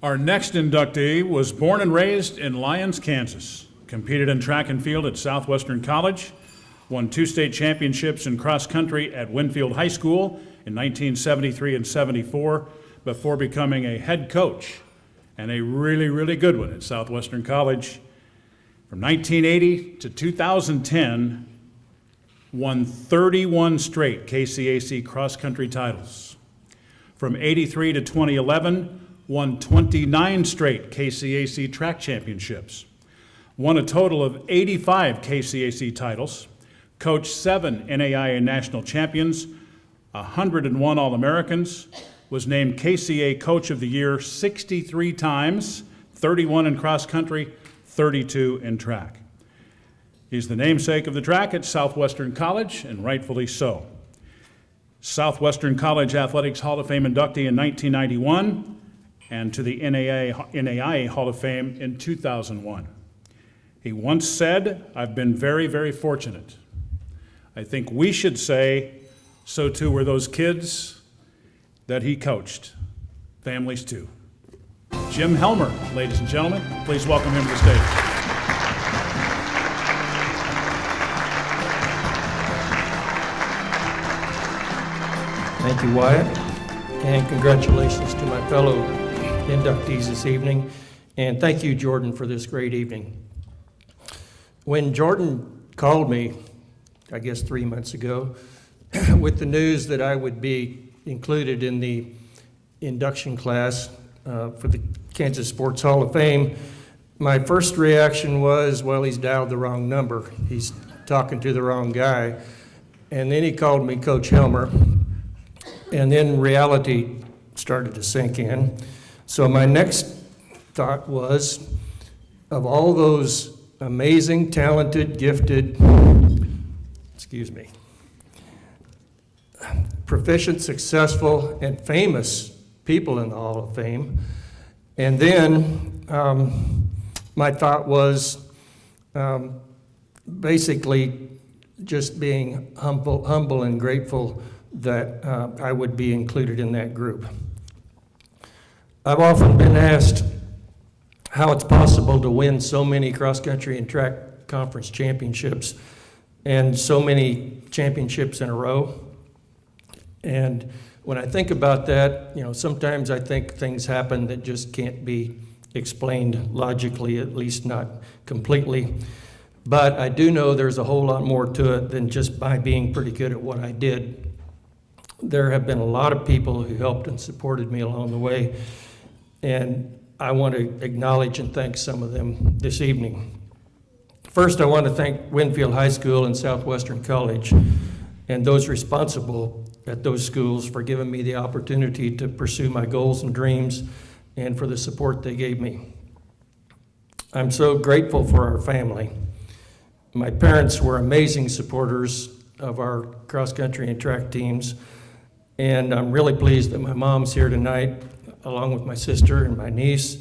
Our next inductee was born and raised in Lyons, Kansas, competed in track and field at Southwestern College, won 2 state championships in cross country at Winfield High School in 1973 and 74 before becoming a head coach, and a really, really good one at Southwestern College. From 1980 to 2010, won 31 straight KCAC cross-country titles. From 83 to 2011, won 29 straight KCAC track championships, won a total of 85 KCAC titles, coached 7 NAIA national champions, 101 All-Americans, was named KCA Coach of the Year 63 times, 31 in cross-country, 32 in track. He's the namesake of the track at Southwestern College, and rightfully so. Southwestern College Athletics Hall of Fame inductee in 1991, and to the NAIA Hall of Fame in 2001. He once said, "I've been very, very fortunate." I think we should say, so too were those kids that he coached. Families too. Jim Helmer, ladies and gentlemen, please welcome him to the stage. Thank you, Wyatt, and congratulations to my fellow inductees this evening, and thank you, Jordan, for this great evening. When Jordan called me, I guess 3 months ago, with the news that I would be included in the induction class for the Kansas Sports Hall of Fame, my first reaction was, well, he's dialed the wrong number. He's talking to the wrong guy. And then he called me Coach Helmer, and then reality started to sink in. So my next thought was, of all those amazing, talented, gifted, proficient, successful, and famous people in the Hall of Fame. And then my thought was basically just being humble and grateful that I would be included in that group. I've often been asked how it's possible to win so many cross-country and track conference championships and so many championships in a row. And when I think about that, sometimes I think things happen that just can't be explained logically, at least not completely. But I do know there's a whole lot more to it than just by being pretty good at what I did. There have been a lot of people who helped and supported me along the way, and I want to acknowledge and thank some of them this evening. First, I want to thank Winfield High School and Southwestern College and those responsible at those schools for giving me the opportunity to pursue my goals and dreams and for the support they gave me. I'm so grateful for our family. My parents were amazing supporters of our cross-country and track teams, and I'm really pleased that my mom's here tonight, along with my sister and my niece.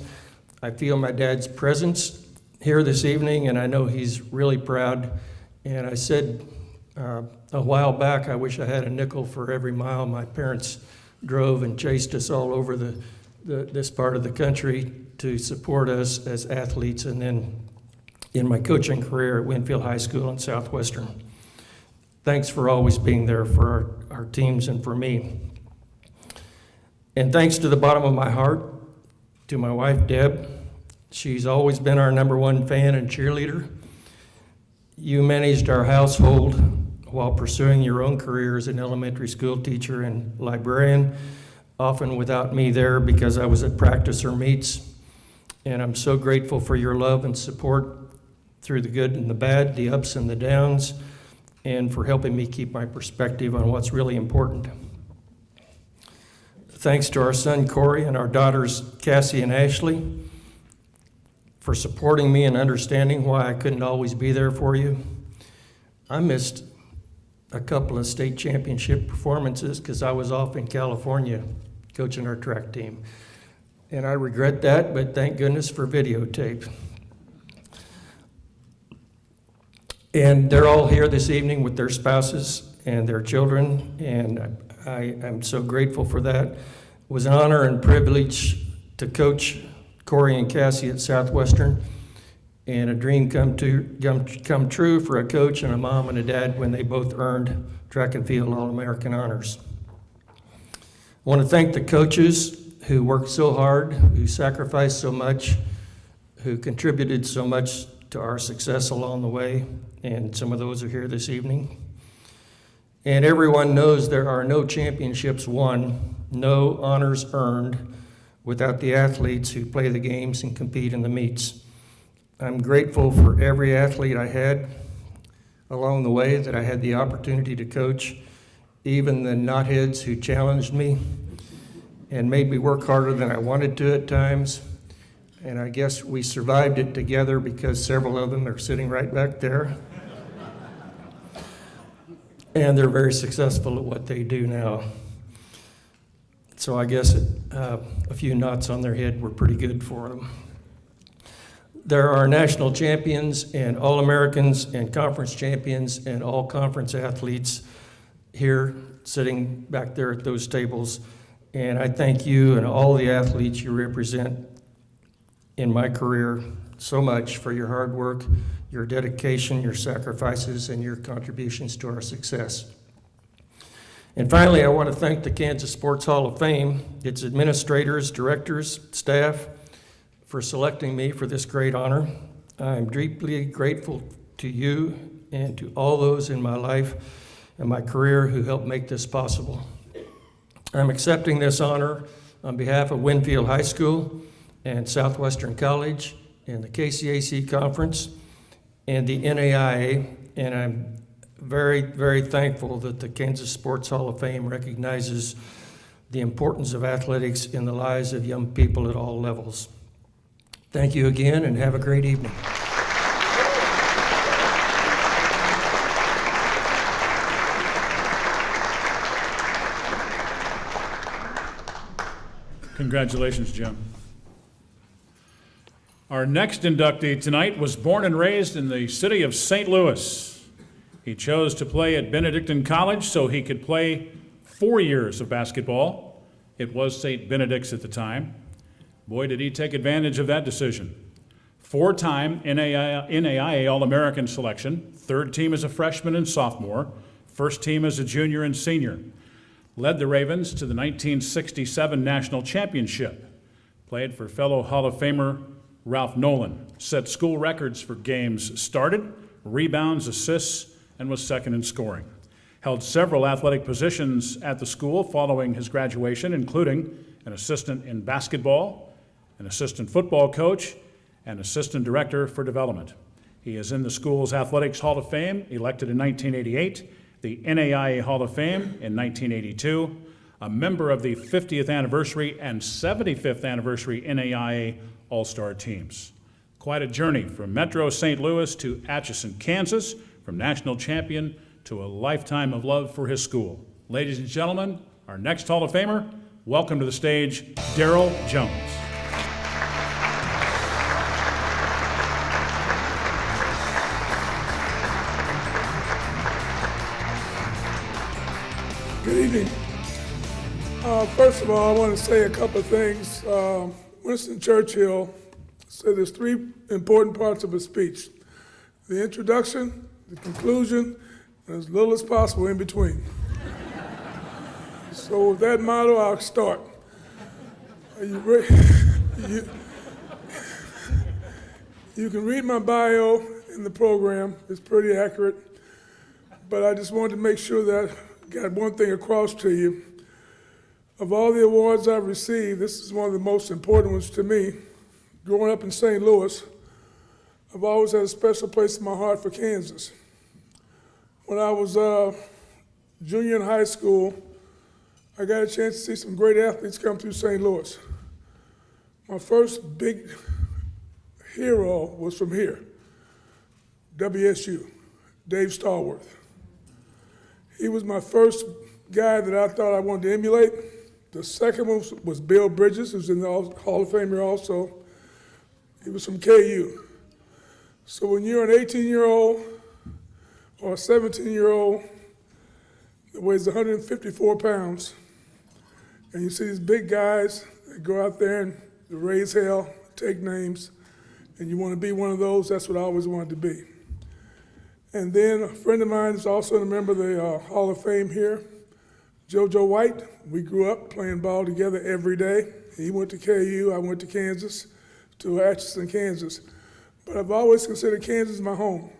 I feel my dad's presence here this evening, and I know he's really proud. And I said a while back, I wish I had a nickel for every mile my parents drove and chased us all over this part of the country to support us as athletes, and then in my coaching career at Winfield High School and Southwestern. Thanks for always being there for our teams and for me. And thanks to the bottom of my heart to my wife, Deb. She's always been our #1 fan and cheerleader. You managed our household while pursuing your own career as an elementary school teacher and librarian, often without me there because I was at practice or meets. And I'm so grateful for your love and support through the good and the bad, the ups and the downs, and for helping me keep my perspective on what's really important. Thanks to our son Corey and our daughters Cassie and Ashley for supporting me and understanding why I couldn't always be there for you. I missed a couple of state championship performances because I was off in California coaching our track team. And I regret that, but thank goodness for videotape. And they're all here this evening with their spouses and their children, and I am so grateful for that. It was an honor and privilege to coach Corey and Cassie at Southwestern, and a dream come true for a coach and a mom and a dad when they both earned track and field All-American honors. I want to thank the coaches who worked so hard, who sacrificed so much, who contributed so much to our success along the way, and some of those are here this evening. And everyone knows there are no championships won, no honors earned without the athletes who play the games and compete in the meets. I'm grateful for every athlete I had along the way that I had the opportunity to coach, even the knotheads who challenged me and made me work harder than I wanted to at times. And I guess we survived it together because several of them are sitting right back there. And they're very successful at what they do now. So I guess a few knots on their head were pretty good for them. There are national champions and All-Americans and conference champions and all-conference athletes here sitting back there at those tables. And I thank you and all the athletes you represent in my career so much for your hard work, your dedication, your sacrifices, and your contributions to our success. And finally, I want to thank the Kansas Sports Hall of Fame, its administrators, directors, staff, for selecting me for this great honor. I'm deeply grateful to you and to all those in my life and my career who helped make this possible. I'm accepting this honor on behalf of Winfield High School and Southwestern College and the KCAC Conference and the NAIA, and I'm very, very thankful that the Kansas Sports Hall of Fame recognizes the importance of athletics in the lives of young people at all levels. Thank you again, and have a great evening. Congratulations, Jim. Our next inductee tonight was born and raised in the city of St. Louis. He chose to play at Benedictine College so he could play 4 years of basketball. It was St. Benedict's at the time. Boy, did he take advantage of that decision. 4-time NAIA All-American selection, third team as a freshman and sophomore, first team as a junior and senior. Led the Ravens to the 1967 National Championship. Played for fellow Hall of Famer Ralph Nolan. Set school records for games started, rebounds, assists, and was second in scoring. Held several athletic positions at the school following his graduation, including an assistant in basketball, an assistant football coach, and assistant director for development. He is in the school's Athletics Hall of Fame, elected in 1988, the NAIA Hall of Fame in 1982, a member of the 50th anniversary and 75th anniversary NAIA All-Star teams. Quite a journey from Metro St. Louis to Atchison, Kansas, from national champion to a lifetime of love for his school. Ladies and gentlemen, our next Hall of Famer, welcome to the stage, Darryl Jones. Good evening. First of all, I want to say a couple of things. Winston Churchill said there's 3 important parts of a speech: the introduction, the conclusion, and as little as possible in between. So with that motto, I'll start. Are you ready? You can read my bio in the program. It's pretty accurate. But I just wanted to make sure that I got one thing across to you. Of all the awards I've received, this is one of the most important ones to me. Growing up in St. Louis, I've always had a special place in my heart for Kansas. When I was junior in high school, I got a chance to see some great athletes come through St. Louis. My first big hero was from here, WSU, Dave Stallworth. He was my first guy that I thought I wanted to emulate. The second one was Bill Bridges, who's in the Hall of Fame here also. He was from KU. So when you're an 18-year-old or a 17-year-old that weighs 154 pounds, and you see these big guys that go out there and raise hell, take names, and you want to be one of those, that's what I always wanted to be. And then a friend of mine is also a member of the Hall of Fame here, JoJo White. We grew up playing ball together every day. He went to KU, I went to Kansas, to Atchison, Kansas. But I've always considered Kansas my home.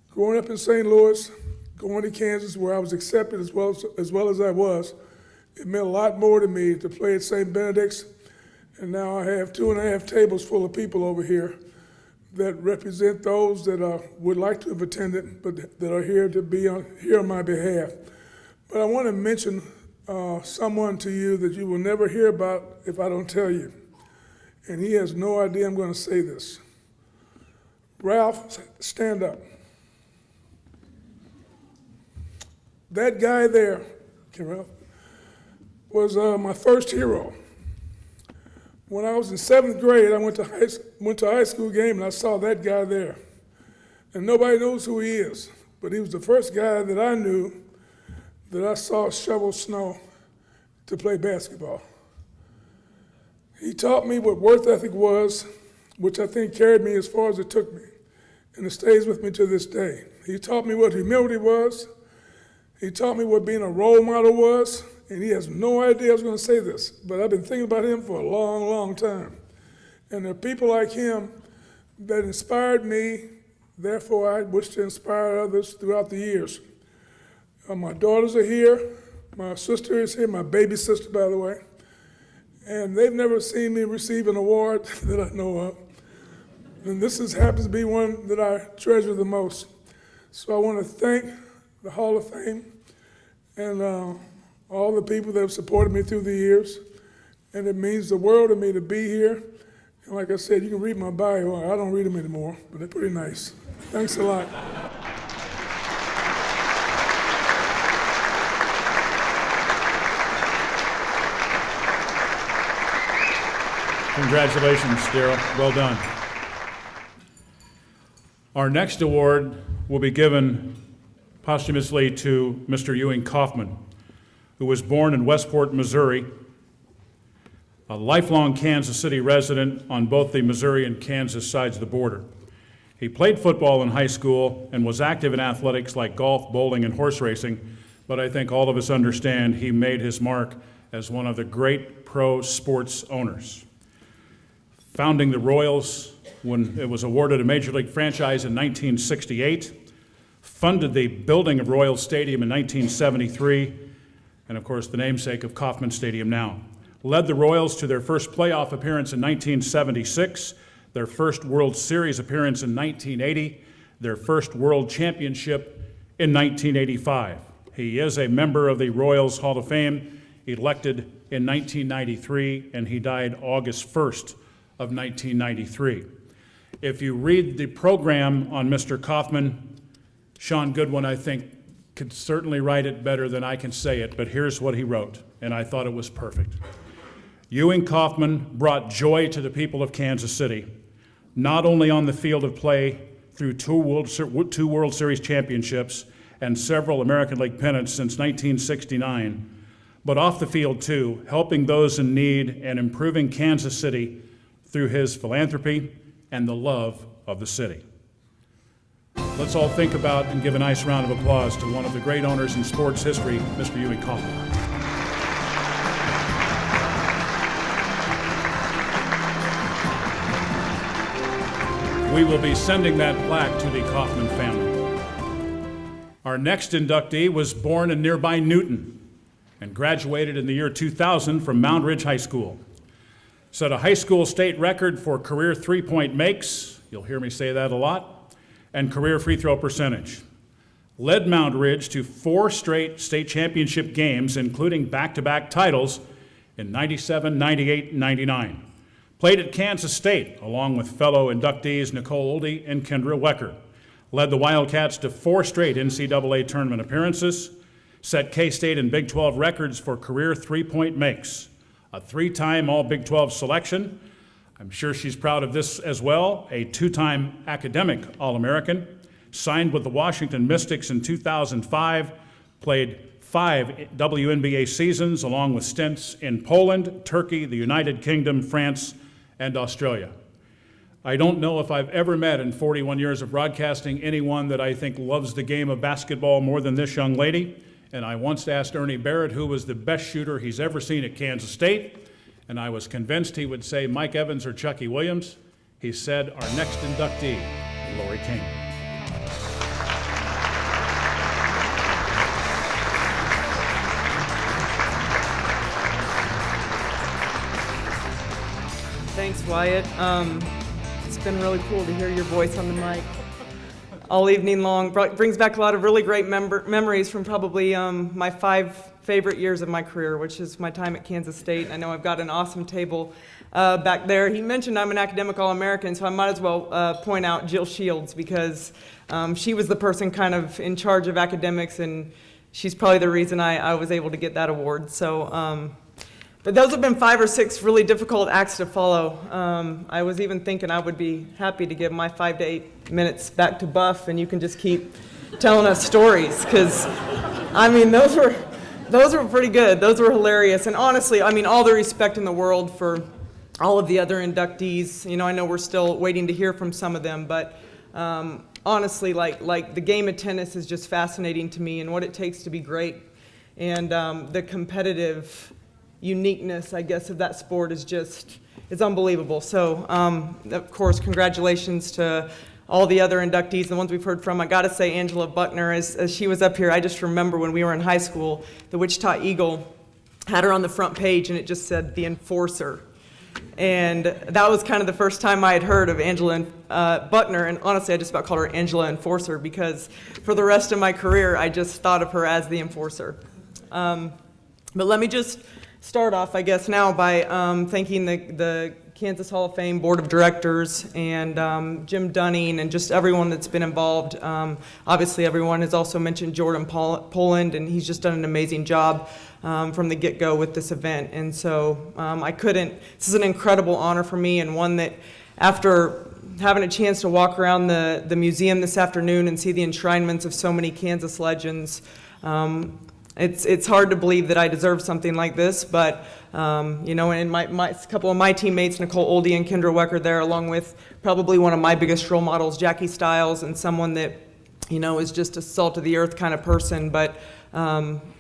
Growing up in St. Louis, going to Kansas where I was accepted as well as I was, it meant a lot more to me to play at St. Benedict's. And now I have 2.5 tables full of people over here that represent those that would like to have attended, but that are here to be here on my behalf. But I want to mention someone to you that you will never hear about if I don't tell you. And he has no idea I'm going to say this. Ralph, stand up. That guy there, Ralph, was my first hero. When I was in 7th grade, I went to a high school game and I saw that guy there. And nobody knows who he is, but he was the first guy that I knew that I saw shovel snow to play basketball. He taught me what work ethic was, which I think carried me as far as it took me, and it stays with me to this day. He taught me what humility was. He taught me what being a role model was, and he has no idea I was going to say this, but I've been thinking about him for a long, long time. And there are people like him that inspired me, therefore I wish to inspire others throughout the years. My daughters are here, my sister is here, my baby sister, by the way, and they've never seen me receive an award that I know of. And this happens to be one that I treasure the most. So I want to thank the Hall of Fame and all the people that have supported me through the years. And it means the world to me to be here. And like I said, you can read my bio. I don't read them anymore, but they're pretty nice. Thanks a lot. Congratulations, Darryl. Well done. Our next award will be given posthumously to Mr. Ewing Kauffman, who was born in Westport, Missouri, a lifelong Kansas City resident on both the Missouri and Kansas sides of the border. He played football in high school and was active in athletics like golf, bowling, and horse racing, but I think all of us understand he made his mark as one of the great pro sports owners. Founding the Royals when it was awarded a Major League franchise in 1968, funded the building of Royals Stadium in 1973, and of course the namesake of Kauffman Stadium now. Led the Royals to their first playoff appearance in 1976, their first World Series appearance in 1980, their first World Championship in 1985. He is a member of the Royals Hall of Fame, elected in 1993, and he died August 1st of 1993. If you read the program on Mr. Kauffman, Sean Goodwin, I think, could certainly write it better than I can say it, but here's what he wrote, and I thought it was perfect. Ewing Kauffman brought joy to the people of Kansas City, not only on the field of play through two World Series championships and several American League pennants since 1969, but off the field too, helping those in need and improving Kansas City through his philanthropy and the love of the city. Let's all think about and give a nice round of applause to one of the great owners in sports history, Mr. Ewing Kauffman. We will be sending that plaque to the Kauffman family. Our next inductee was born in nearby Newton and graduated in the year 2000 from Moundridge High School. Set a high school state record for career three-point makes, you'll hear me say that a lot, and career free throw percentage. Led Moundridge to 4 straight state championship games, including back-to-back titles in 97, 98, and 99. Played at Kansas State, along with fellow inductees Nicole Oldie and Kendra Wecker. Led the Wildcats to 4 straight NCAA tournament appearances. Set K-State and Big 12 records for career three-point makes. A 3-time All-Big 12 selection. I'm sure she's proud of this as well. A 2-time academic All-American. Signed with the Washington Mystics in 2005. Played 5 WNBA seasons along with stints in Poland, Turkey, the United Kingdom, France, and Australia. I don't know if I've ever met in 41 years of broadcasting anyone that I think loves the game of basketball more than this young lady. And I once asked Ernie Barrett who was the best shooter he's ever seen at Kansas State, and I was convinced he would say Mike Evans or Chucky Williams. He said our next inductee, Laurie Koehn. Thanks, Wyatt. It's been really cool to hear your voice on the mic all evening long. Brings back a lot of really great memories from probably my 5 favorite years of my career, which is my time at Kansas State. I know I've got an awesome table back there. He mentioned I'm an academic All-American, so I might as well point out Jill Shields, because she was the person kind of in charge of academics, and she's probably the reason I was able to get that award. So, but those have been 5 or 6 really difficult acts to follow. I was even thinking I would be happy to give my 5 to 8 minutes back to Buff, and you can just keep telling us stories, because, I mean, those were pretty good. Those were hilarious. And honestly, I mean, all the respect in the world for all of the other inductees. You know, I know we're still waiting to hear from some of them, but honestly, like the game of tennis is just fascinating to me, and what it takes to be great. And the competitive uniqueness, I guess, of that sport is just, it's unbelievable. So, of course, congratulations to all the other inductees, the ones we've heard from. I gotta say, Angela Buckner, as she was up here, I just remember when we were in high school, the Wichita Eagle had her on the front page, and it just said, the enforcer. And that was kind of the first time I had heard of Angela Buckner, and honestly, I just about called her Angela Enforcer, because for the rest of my career, I just thought of her as the enforcer. But let me just start off, I guess, now by thanking the Kansas Hall of Fame Board of Directors and Jim Dunning and just everyone that's been involved. Obviously, everyone has also mentioned Jordan Poland, and he's just done an amazing job from the get-go with this event. And so this is an incredible honor for me, and one that after having a chance to walk around the museum this afternoon and see the enshrinements of so many Kansas legends, it's hard to believe that I deserve something like this, but you know, and a couple of my teammates, Nicole Oldie and Kendra Wecker there, along with probably one of my biggest role models, Jackie Stiles, and someone that, you know, is just a salt of the earth kind of person, but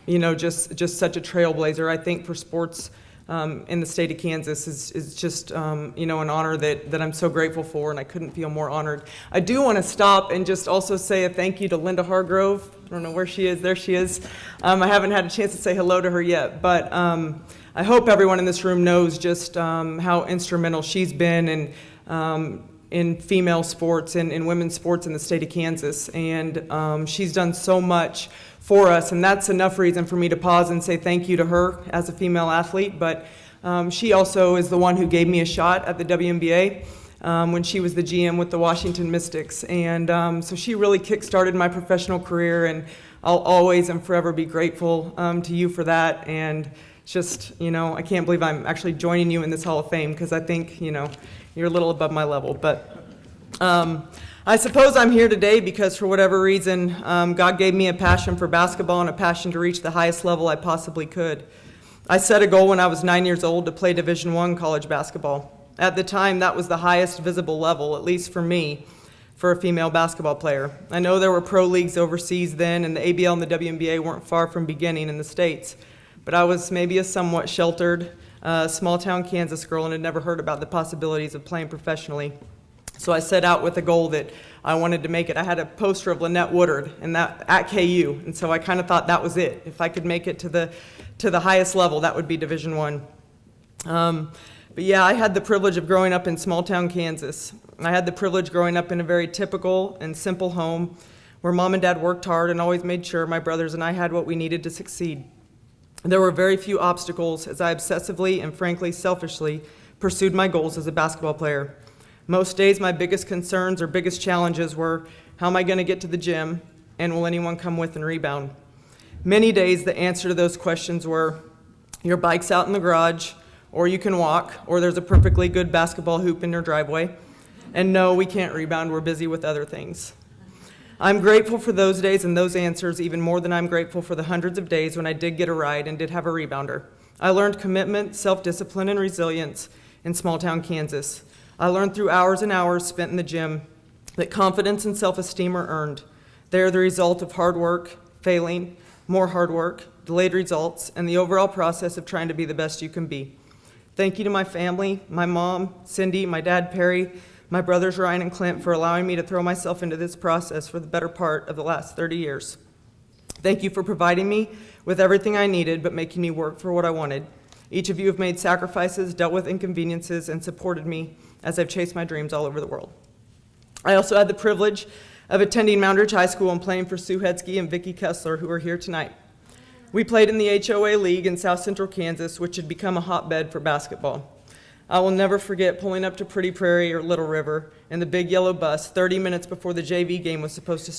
you know, just such a trailblazer, I think, for sports in the state of Kansas is just, you know, an honor that I'm so grateful for, and I couldn't feel more honored. I do want to stop and just also say a thank you to Linda Hargrove. I don't know where she is. There she is. I haven't had a chance to say hello to her yet, but I hope everyone in this room knows just how instrumental she's been in female sports and in women's sports in the state of Kansas, and she's done so much for us, and that's enough reason for me to pause and say thank you to her as a female athlete. But she also is the one who gave me a shot at the WNBA when she was the GM with the Washington Mystics, and so she really kick-started my professional career, and I'll always and forever be grateful to you for that. And just, you know, I can't believe I'm actually joining you in this Hall of Fame, because I think, you know, you're a little above my level. But I suppose I'm here today because, for whatever reason, God gave me a passion for basketball and a passion to reach the highest level I possibly could. I set a goal when I was 9 years old to play Division I college basketball. At the time, that was the highest visible level, at least for me, for a female basketball player. I know there were pro leagues overseas then, and the ABL and the WNBA weren't far from beginning in the States, but I was maybe a somewhat sheltered, small-town Kansas girl and had never heard about the possibilities of playing professionally. So I set out with a goal that I wanted to make it. I had a poster of Lynette Woodard and that at KU, and so I kind of thought that was it. If I could make it to the highest level, that would be Division I. But yeah, I had the privilege of growing up in small-town Kansas. I had the privilege growing up in a very typical and simple home where Mom and Dad worked hard and always made sure my brothers and I had what we needed to succeed. There were very few obstacles as I obsessively and frankly selfishly pursued my goals as a basketball player. Most days my biggest concerns or biggest challenges were, how am I going to get to the gym, and will anyone come with and rebound? Many days the answer to those questions were, your bike's out in the garage, or you can walk, or there's a perfectly good basketball hoop in your driveway, and no, we can't rebound, we're busy with other things. I'm grateful for those days and those answers even more than I'm grateful for the hundreds of days when I did get a ride and did have a rebounder. I learned commitment, self-discipline, and resilience in small-town Kansas. I learned through hours and hours spent in the gym that confidence and self-esteem are earned. They are the result of hard work, failing, more hard work, delayed results, and the overall process of trying to be the best you can be. Thank you to my family, my mom, Cindy, my dad, Perry, my brothers, Ryan and Clint, for allowing me to throw myself into this process for the better part of the last 30 years. Thank you for providing me with everything I needed, but making me work for what I wanted. Each of you have made sacrifices, dealt with inconveniences, and supported me as I've chased my dreams all over the world. I also had the privilege of attending Moundridge High School and playing for Sue Hedsky and Vicki Kessler, who are here tonight. We played in the HOA League in South Central Kansas, which had become a hotbed for basketball. I will never forget pulling up to Pretty Prairie or Little River in the big yellow bus 30 minutes before the JV game was supposed to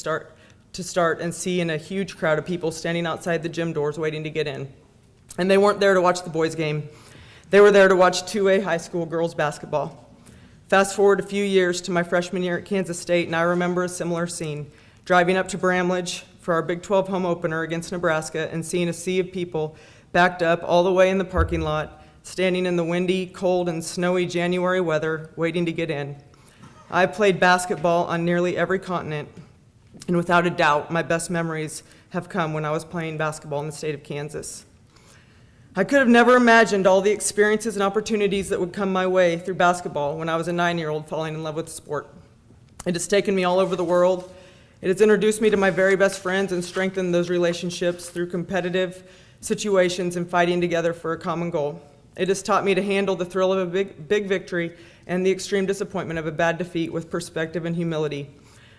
start and seeing a huge crowd of people standing outside the gym doors waiting to get in. And they weren't there to watch the boys' game. They were there to watch 2A high school girls basketball. Fast forward a few years to my freshman year at Kansas State, and I remember a similar scene, driving up to Bramlage for our Big 12 home opener against Nebraska and seeing a sea of people backed up all the way in the parking lot, standing in the windy, cold, and snowy January weather, waiting to get in. I've played basketball on nearly every continent, and without a doubt, my best memories have come when I was playing basketball in the state of Kansas. I could have never imagined all the experiences and opportunities that would come my way through basketball when I was a 9-year-old falling in love with the sport. It has taken me all over the world. It has introduced me to my very best friends and strengthened those relationships through competitive situations and fighting together for a common goal. It has taught me to handle the thrill of a big victory and the extreme disappointment of a bad defeat with perspective and humility.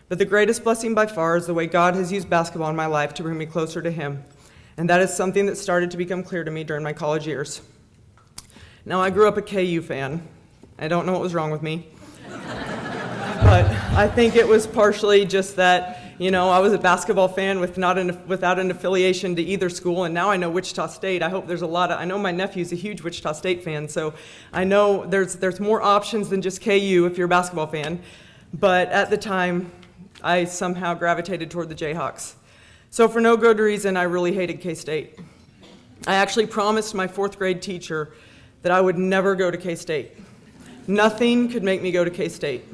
But the greatest blessing by far is the way God has used basketball in my life to bring me closer to Him. And that is something that started to become clear to me during my college years. Now, I grew up a KU fan. I don't know what was wrong with me. But I think it was partially just that, I was a basketball fan without an affiliation to either school, and now I know Wichita State. I hope there's I know my nephew's a huge Wichita State fan, so I know there's more options than just KU if you're a basketball fan. But at the time, I somehow gravitated toward the Jayhawks. So for no good reason, I really hated K-State. I actually promised my 4th grade teacher that I would never go to K-State. Nothing could make me go to K-State.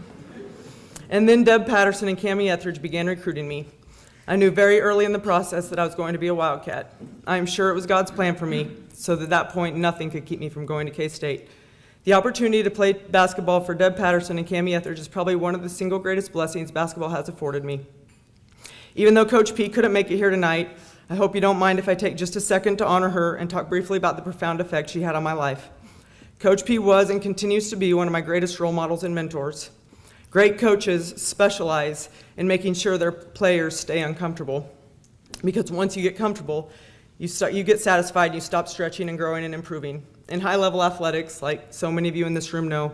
And then Deb Patterson and Cammie Etheridge began recruiting me. I knew very early in the process that I was going to be a Wildcat. I am sure it was God's plan for me, so at that point, nothing could keep me from going to K-State. The opportunity to play basketball for Deb Patterson and Cammie Etheridge is probably one of the single greatest blessings basketball has afforded me. Even though Coach P couldn't make it here tonight, I hope you don't mind if I take just a second to honor her and talk briefly about the profound effect she had on my life. Coach P was and continues to be one of my greatest role models and mentors. Great coaches specialize in making sure their players stay uncomfortable, because once you get comfortable, you get satisfied, you stop stretching and growing and improving. In high-level athletics, like so many of you in this room know,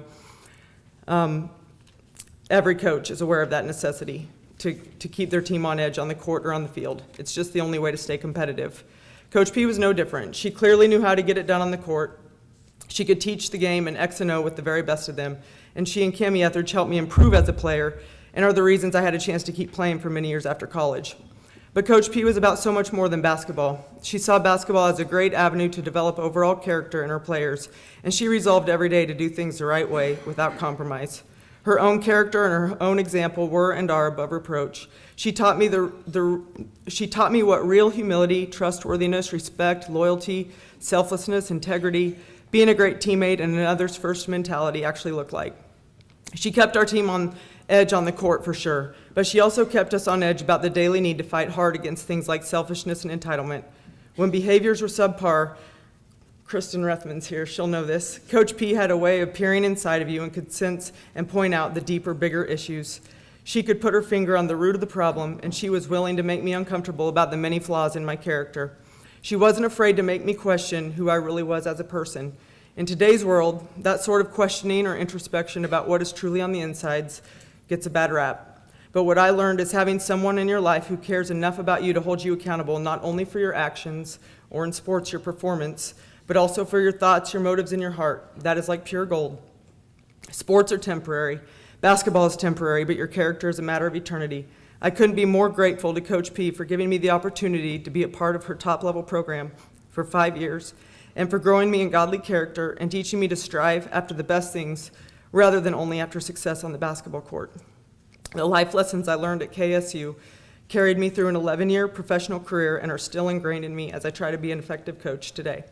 every coach is aware of that necessity to keep their team on edge on the court or on the field. It's just the only way to stay competitive. Coach P was no different. She clearly knew how to get it done on the court. She could teach the game in X and O with the very best of them, and she and Cammie Etheridge helped me improve as a player and are the reasons I had a chance to keep playing for many years after college. But Coach P was about so much more than basketball. She saw basketball as a great avenue to develop overall character in her players, and she resolved every day to do things the right way without compromise. Her own character and her own example were and are above reproach. She taught me what real humility, trustworthiness, respect, loyalty, selflessness, integrity, being a great teammate, and an others first mentality actually look like. She kept our team on edge on the court for sure, but she also kept us on edge about the daily need to fight hard against things like selfishness and entitlement. When behaviors were subpar, Kristen Rethman's here, she'll know this, Coach P had a way of peering inside of you and could sense and point out the deeper, bigger issues. She could put her finger on the root of the problem, and she was willing to make me uncomfortable about the many flaws in my character. She wasn't afraid to make me question who I really was as a person. In today's world, that sort of questioning or introspection about what is truly on the insides gets a bad rap. But what I learned is having someone in your life who cares enough about you to hold you accountable not only for your actions or in sports your performance, but also for your thoughts, your motives, and your heart. That is like pure gold. Sports are temporary. Basketball is temporary, but your character is a matter of eternity. I couldn't be more grateful to Coach P for giving me the opportunity to be a part of her top-level program for 5 years and for growing me in godly character and teaching me to strive after the best things rather than only after success on the basketball court. The life lessons I learned at KSU carried me through an 11-year professional career and are still ingrained in me as I try to be an effective coach today.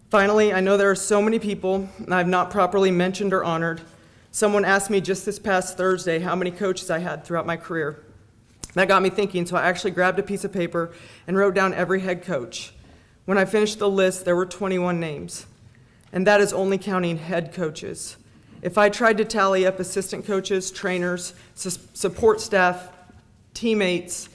Finally, I know there are so many people I've not properly mentioned or honored. Someone asked me just this past Thursday how many coaches I had throughout my career. That got me thinking, so I actually grabbed a piece of paper and wrote down every head coach. When I finished the list, there were 21 names, and that is only counting head coaches. If I tried to tally up assistant coaches, trainers, support staff, teammates,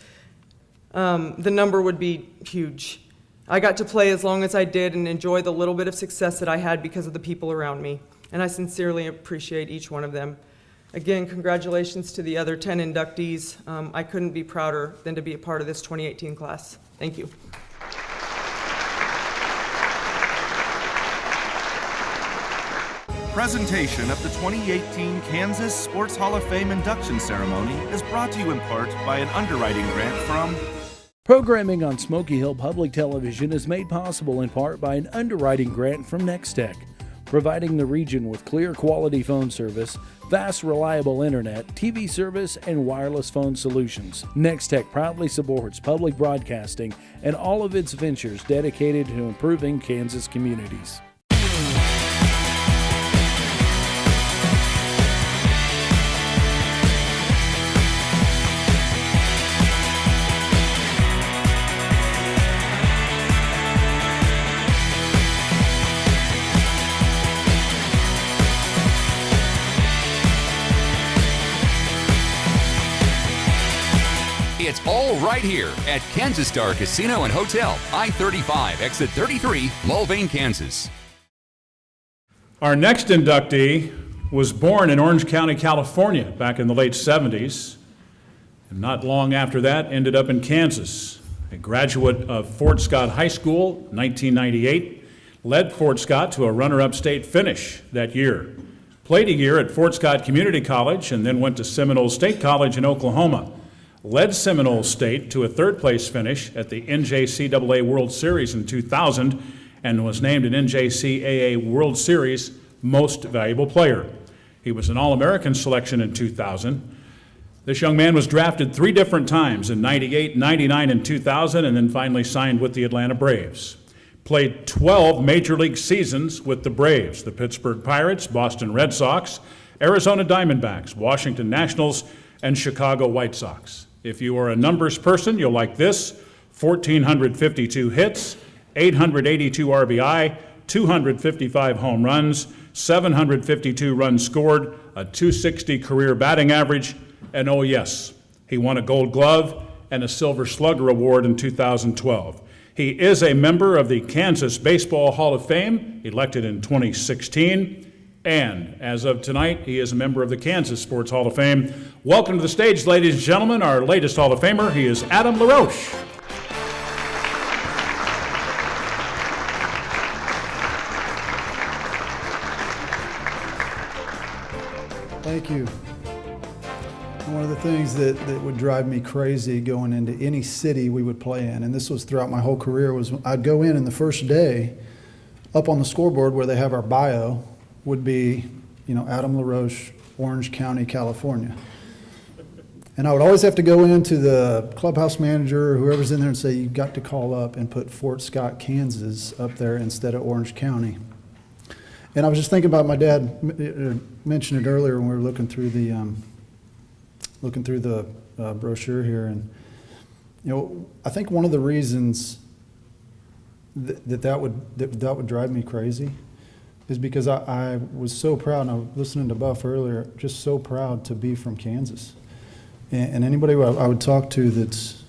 the number would be huge. I got to play as long as I did and enjoy the little bit of success that I had because of the people around me, and I sincerely appreciate each one of them. Again, congratulations to the other 10 inductees. I couldn't be prouder than to be a part of this 2018 class. Thank you. Presentation of the 2018 Kansas Sports Hall of Fame induction ceremony is brought to you in part by an underwriting grant from... Programming on Smoky Hill Public Television is made possible in part by an underwriting grant from Nextech, providing the region with clear quality phone service, fast reliable internet, TV service, and wireless phone solutions. Nextech proudly supports public broadcasting and all of its ventures dedicated to improving Kansas communities. It's all right here at Kansas Star Casino and Hotel, I-35, exit 33, Mulvane, Kansas. Our next inductee was born in Orange County, California, back in the late 70s, and not long after that ended up in Kansas. A graduate of Fort Scott High School, 1998, led Fort Scott to a runner-up state finish that year. Played a year at Fort Scott Community College and then went to Seminole State College in Oklahoma. Led Seminole State to a third-place finish at the NJCAA World Series in 2000 and was named an NJCAA World Series Most Valuable Player. He was an All-American selection in 2000. This young man was drafted 3 different times, in 98, 99, and 2000, and then finally signed with the Atlanta Braves. Played 12 Major League seasons with the Braves, the Pittsburgh Pirates, Boston Red Sox, Arizona Diamondbacks, Washington Nationals, and Chicago White Sox. If you are a numbers person, you'll like this: 1,452 hits, 882 RBI, 255 home runs, 752 runs scored, a .260 career batting average, and oh yes, he won a Gold Glove and a Silver Slugger Award in 2012. He is a member of the Kansas Baseball Hall of Fame, elected in 2016. And as of tonight, he is a member of the Kansas Sports Hall of Fame. Welcome to the stage, ladies and gentlemen, our latest Hall of Famer. He is Adam LaRoche. Thank you. One of the things that would drive me crazy going into any city we would play in, and this was throughout my whole career, was I'd go in and the first day, up on the scoreboard where they have our bio, would be, Adam LaRoche, Orange County, California. And I would always have to go into the clubhouse manager or whoever's in there and say, you've got to call up and put Fort Scott, Kansas up there instead of Orange County. And I was just thinking about my dad mentioned it earlier when we were looking through the brochure here. And, I think one of the reasons that would drive me crazy is because I was so proud, and I was listening to Buff earlier, just so proud to be from Kansas. And anybody I would talk to that's,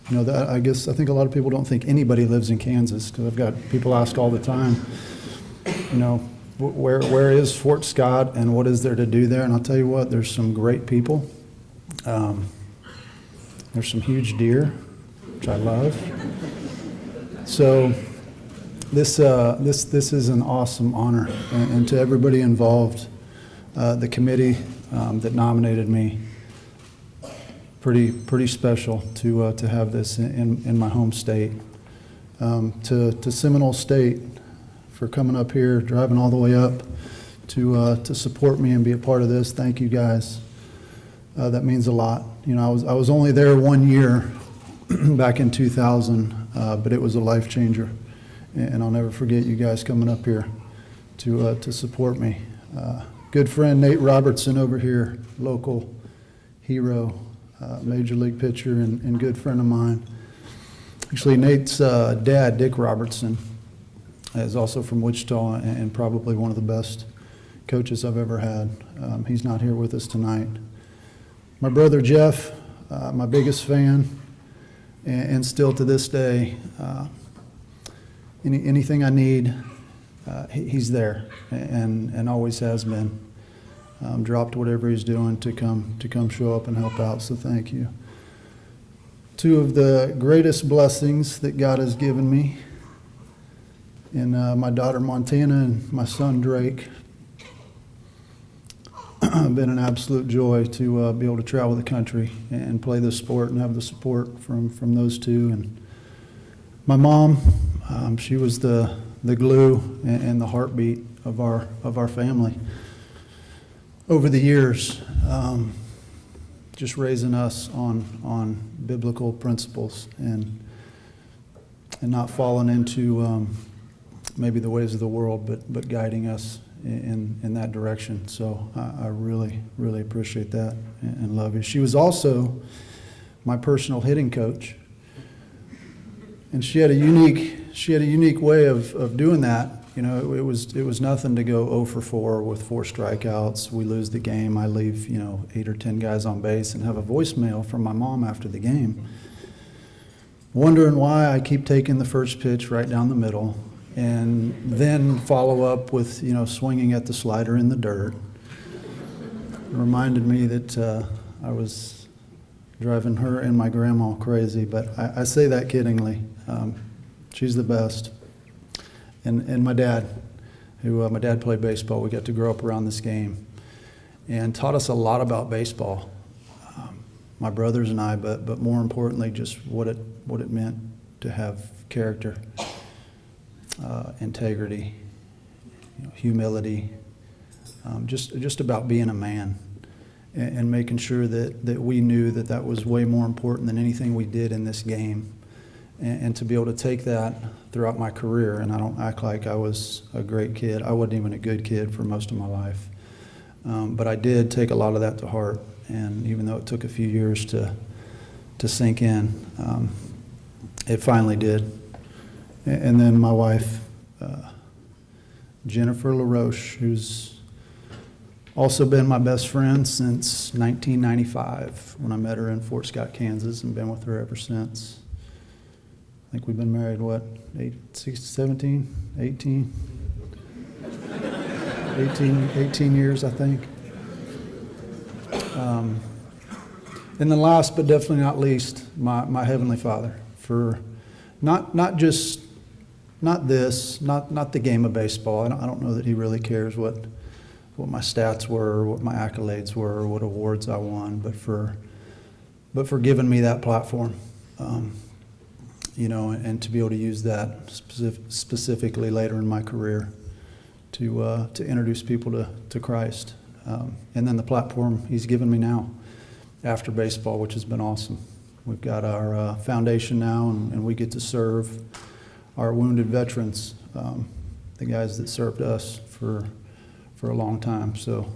I think a lot of people don't think anybody lives in Kansas, because I've got people ask all the time, where is Fort Scott and what is there to do there? And I'll tell you what, there's some great people. There's some huge deer, which I love. So this is an awesome honor, and to everybody involved, the committee that nominated me, pretty special to have this in my home state. To Seminole State for coming up here, driving all the way up to support me and be a part of this. Thank you guys. That means a lot. I was only there 1 year back in 2000, but it was a life changer. And I'll never forget you guys coming up here to support me. Good friend Nate Robertson over here, local hero, major league pitcher and good friend of mine. Actually, Nate's dad, Dick Robertson, is also from Wichita and probably one of the best coaches I've ever had. He's not here with us tonight. My brother Jeff, my biggest fan, and still to this day, anything I need, he's there and always has been. Dropped whatever he's doing to come show up and help out, so thank you. Two of the greatest blessings that God has given me in my daughter Montana and my son Drake. Been an absolute joy to be able to travel the country and play this sport and have the support from those two. And my mom, she was the glue and the heartbeat of our family over the years, just raising us on biblical principles and not falling into maybe the ways of the world, but guiding us in that direction. So I really, really appreciate that and love you. She was also my personal hitting coach, and she had a unique way of doing that. You know, it was nothing to go 0 for 4 with 4 strikeouts. We lose the game. I leave 8 or 10 guys on base and have a voicemail from my mom after the game, wondering why I keep taking the first pitch right down the middle, and then follow up with swinging at the slider in the dirt. It reminded me that I was driving her and my grandma crazy, but I say that kiddingly. She's the best. And my dad, my dad played baseball. We got to grow up around this game and taught us a lot about baseball, my brothers and I, but more importantly, just what it meant to have character, integrity, humility, just about being a man and making sure that we knew that was way more important than anything we did in this game. And to be able to take that throughout my career, and I don't act like I was a great kid. I wasn't even a good kid for most of my life. But I did take a lot of that to heart, and even though it took a few years to sink in, it finally did. And then my wife, Jennifer LaRoche, who's also been my best friend since 1995 when I met her in Fort Scott, Kansas, and been with her ever since. I think we've been married, 18 years, I think. And then last but definitely not least, my Heavenly Father, for not the game of baseball. I don't know that he really cares what my stats were, what my accolades were, what awards I won, but for giving me that platform. And to be able to use that specifically later in my career to introduce people to Christ. And then the platform he's given me now after baseball, which has been awesome. We've got our foundation now, and we get to serve our wounded veterans, the guys that served us for a long time. So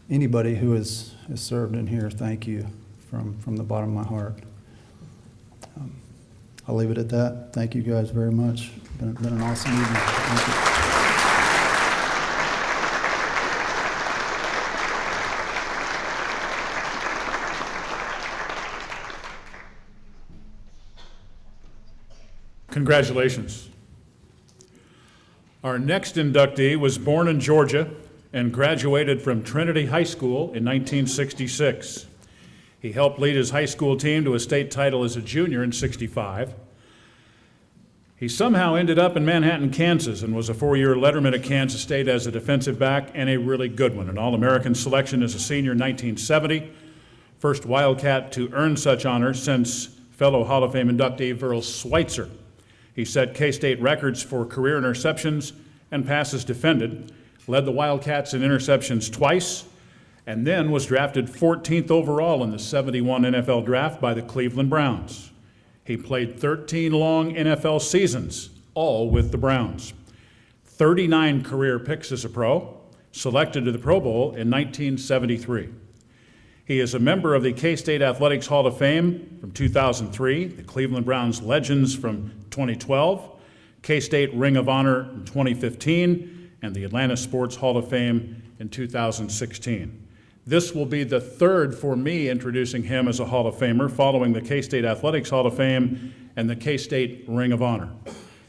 anybody who has served in here, thank you from the bottom of my heart. I'll leave it at that. Thank you guys very much. Been an awesome evening. Thank you. Congratulations. Our next inductee was born in Georgia and graduated from Trinity High School in 1966. He helped lead his high school team to a state title as a junior in '65. He somehow ended up in Manhattan, Kansas, and was a 4-year letterman at Kansas State as a defensive back, and a really good one. An All-American selection as a senior in 1970. First Wildcat to earn such honor since fellow Hall of Fame inductee Verl Schweitzer. He set K-State records for career interceptions and passes defended, led the Wildcats in interceptions twice, and then was drafted 14th overall in the '71 NFL Draft by the Cleveland Browns. He played 13 long NFL seasons, all with the Browns. 39 career picks as a pro, selected to the Pro Bowl in 1973. He is a member of the K-State Athletics Hall of Fame from 2003, the Cleveland Browns Legends from 2012, K-State Ring of Honor in 2015, and the Atlanta Sports Hall of Fame in 2016. This will be the third for me introducing him as a Hall of Famer, following the K-State Athletics Hall of Fame and the K-State Ring of Honor.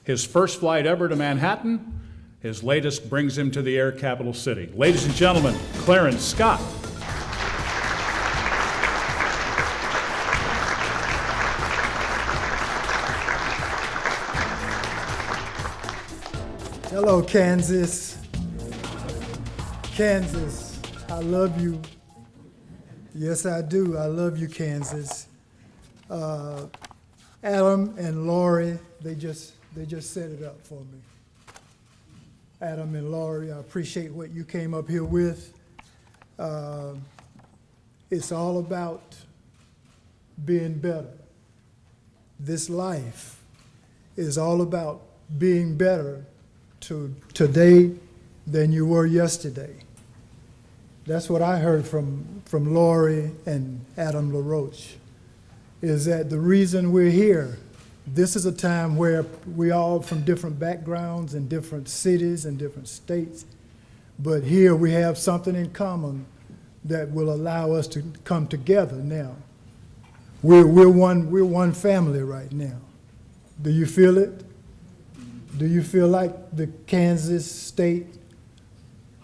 His first flight ever to Manhattan, his latest brings him to the Air Capital City. Ladies and gentlemen, Clarence Scott. Hello, Kansas. Kansas, I love you. Yes, I do. I love you, Kansas. Adam and Laurie, they just set it up for me. Adam and Laurie, I appreciate what you came up here with. It's all about being better. This life is all about being better today than you were yesterday. That's what I heard from Laurie and Adam LaRoche, is that the reason we're here, this is a time where we all from different backgrounds and different cities and different states, but here we have something in common that will allow us to come together now. We're one family right now. Do you feel it? Do you feel like the Kansas State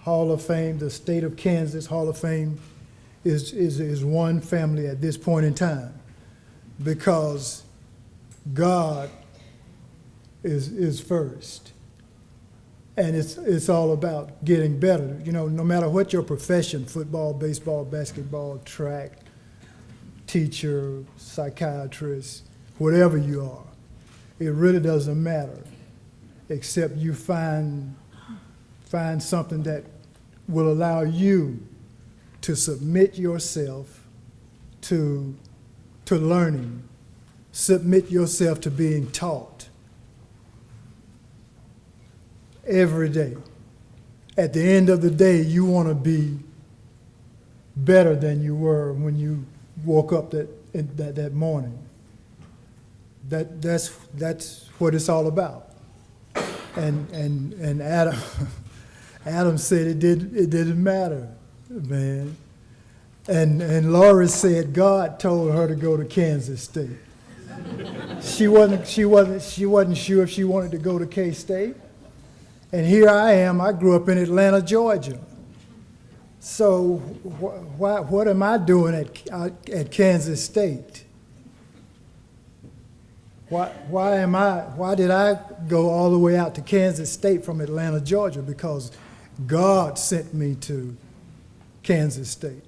Hall of Fame, the state of Kansas Hall of Fame is one family at this point in time? Because God is first. And it's all about getting better. You know, no matter what your profession, football, baseball, basketball, track, teacher, psychiatrist, whatever you are, it really doesn't matter, except you find something that will allow you to submit yourself to learning, submit yourself to being taught every day. At the end of the day, you want to be better than you were when you woke up that morning. That's what it's all about. And Adam said it didn't matter, man. And Laurie said God told her to go to Kansas State. She wasn't sure if she wanted to go to K-State. And here I am. I grew up in Atlanta, Georgia. So what am I doing at Kansas State? Why did I go all the way out to Kansas State from Atlanta, Georgia? Because God sent me to Kansas State,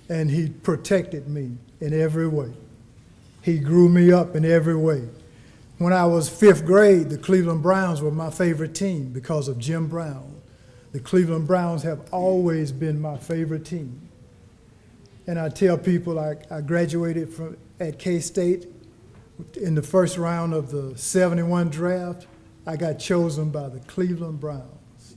and He protected me in every way. He grew me up in every way. When I was 5th grade, the Cleveland Browns were my favorite team because of Jim Brown. The Cleveland Browns have always been my favorite team. And I tell people I graduated at K-State in the first round of the 71 draft. I got chosen by the Cleveland Browns.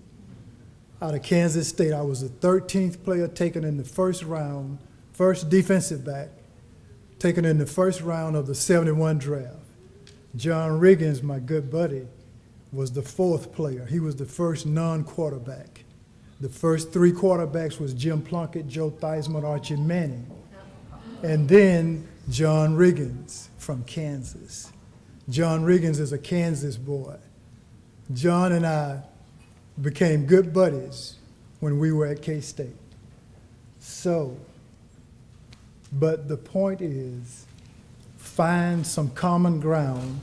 Out of Kansas State, I was the 13th player taken in the first round, first defensive back, taken in the first round of the 71 draft. John Riggins, my good buddy, was the 4th player. He was the first non-quarterback. The first 3 quarterbacks was Jim Plunkett, Joe Theismann, Archie Manning. And then John Riggins from Kansas. John Riggins is a Kansas boy. John and I became good buddies when we were at K-State. So, but the point is, find some common ground.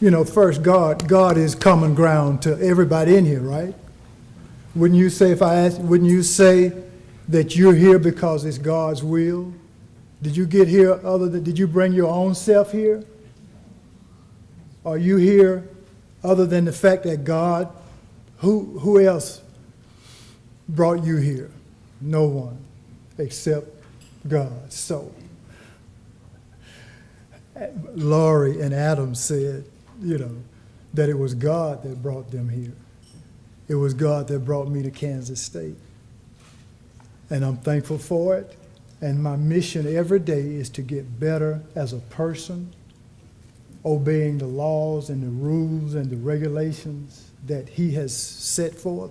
You know, first, God is common ground to everybody in here, right? Wouldn't you say, wouldn't you say that you're here because it's God's will? Did you get here did you bring your own self here? Are you here other than the fact that God, who else brought you here? No one except God. So, Laurie and Adam said, that it was God that brought them here. It was God that brought me to Kansas State. And I'm thankful for it. And my mission every day is to get better as a person, obeying the laws and the rules and the regulations that he has set forth,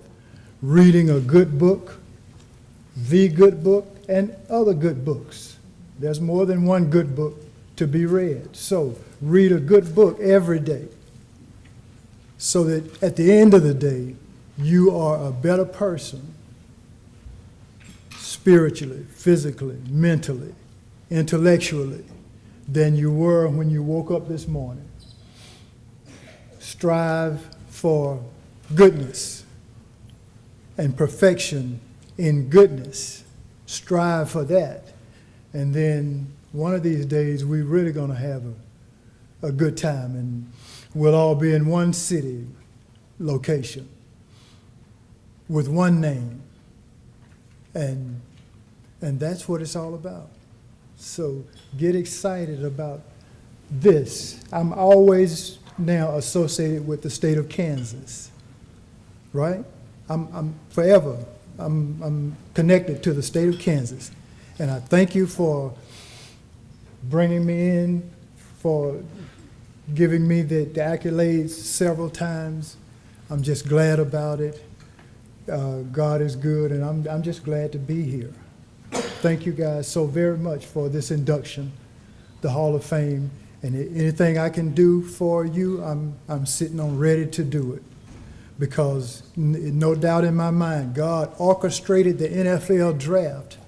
reading a good book, the good book, and other good books. There's more than one good book to be read. So read a good book every day so that at the end of the day, you are a better person spiritually, physically, mentally, intellectually than you were when you woke up this morning. Strive for goodness and perfection in goodness. Strive for that. And then one of these days, we're really going to have a good time, and we'll all be in one city location with one name. And that's what it's all about. So get excited about this. I'm always now associated with the state of Kansas, right? I'm forever, I'm connected to the state of Kansas. And I thank you for bringing me in, for giving me the accolades several times. I'm just glad about it. God is good, and I'm just glad to be here. Thank you guys so very much for this induction, the Hall of Fame, and anything I can do for you, I'm sitting on ready to do it. Because no doubt in my mind, God orchestrated the NFL draft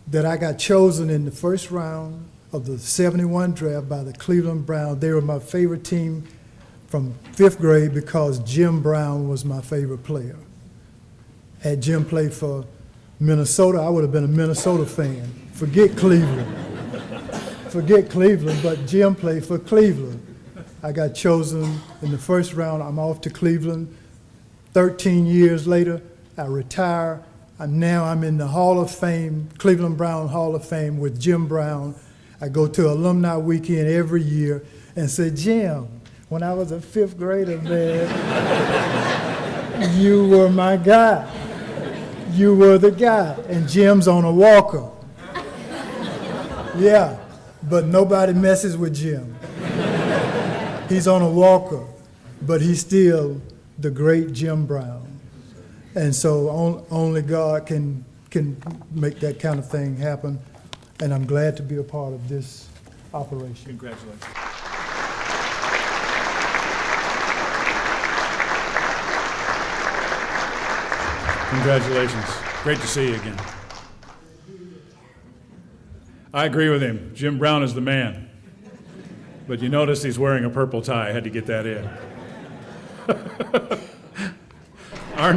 that I got chosen in the first round of the 71 draft by the Cleveland Browns. They were my favorite team from 5th grade because Jim Brown was my favorite player. Had Jim played for Minnesota, I would have been a Minnesota fan. Forget Cleveland. Forget Cleveland, but Jim played for Cleveland. I got chosen in the first round. I'm off to Cleveland. 13 years later, I retire. I'm in the Hall of Fame, Cleveland Brown Hall of Fame with Jim Brown. I go to alumni weekend every year and say, Jim, when I was a 5th grader, man, you were my guy. You were the guy. And Jim's on a walker. Yeah, but nobody messes with Jim. He's on a walker, but he's still the great Jim Brown. And so only God can make that kind of thing happen. And I'm glad to be a part of this operation. Congratulations. Congratulations. Great to see you again. I agree with him. Jim Brown is the man. But you notice he's wearing a purple tie. I had to get that in. Our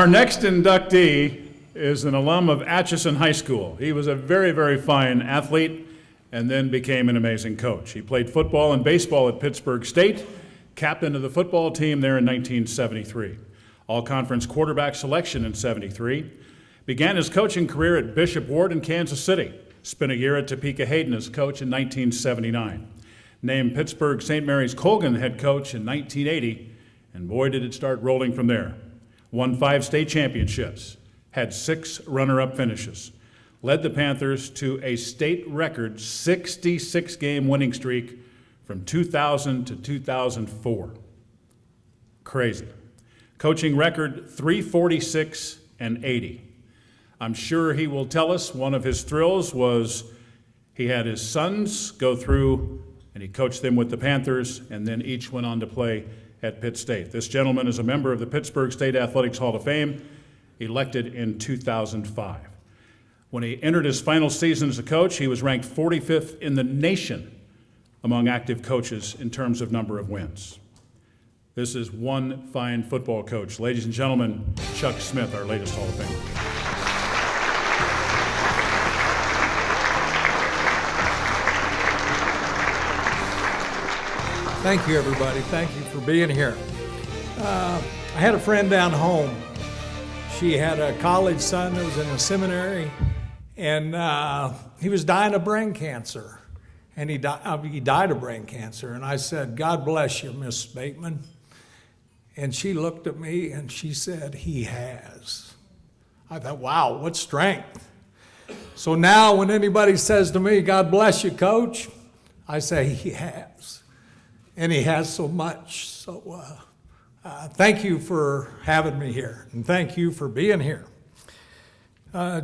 next inductee is an alum of Atchison High School. He was a very, very fine athlete and then became an amazing coach. He played football and baseball at Pittsburg-St, captain of the football team there in 1973. All-conference quarterback selection in 73. Began his coaching career at Bishop Ward in Kansas City. Spent a year at Topeka Hayden as coach in 1979. Named Pittsburg-St. Mary's Colgan head coach in 1980, and boy did it start rolling from there. Won 5 state championships, had 6 runner-up finishes, led the Panthers to a state record 66-game winning streak from 2000 to 2004. Crazy. Coaching record 346 and 80. I'm sure he will tell us one of his thrills was he had his sons go through and he coached them with the Panthers, and then each went on to play at Pitt State. This gentleman is a member of the Pittsburg-St Athletics Hall of Fame, elected in 2005. When he entered his final season as a coach, he was ranked 45th in the nation among active coaches in terms of number of wins. This is one fine football coach. Ladies and gentlemen, Chuck Smith, our latest Hall of Famer. Thank you, everybody. Thank you for being here. I had a friend down home. She had a college son that was in a seminary, and he was dying of brain cancer. And he died of brain cancer. And I said, God bless you, Miss Bateman. And she looked at me and she said, he has. I thought, wow, what strength. So now when anybody says to me, God bless you, Coach, I say, he has. And he has so much. So thank you for having me here, and thank you for being here.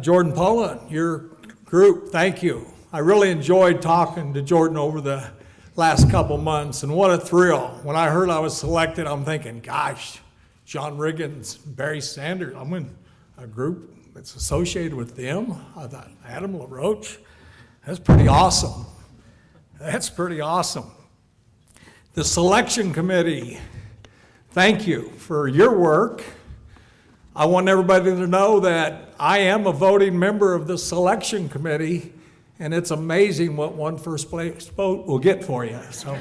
Jordan Poland, your group, thank you. I really enjoyed talking to Jordan over the last couple months, and what a thrill. When I heard I was selected, I'm thinking, gosh, John Riggins, Barry Sanders, I'm in a group that's associated with them. I thought, Adam LaRoche, that's pretty awesome. That's pretty awesome. The selection committee, thank you for your work. I want everybody to know that I am a voting member of the selection committee, and it's amazing what one first place vote will get for you. So.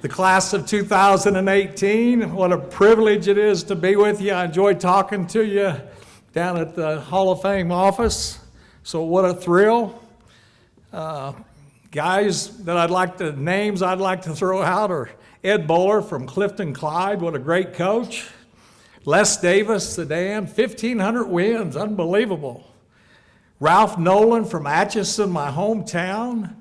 The class of 2018, what a privilege it is to be with you. I enjoyed talking to you down at the Hall of Fame office. So what a thrill. Guys that names I'd like to throw out are Ed Bowler from Clifton Clyde, what a great coach. Les Davis, Sedan, 1,500 wins, unbelievable. Ralph Nolan from Atchison, my hometown.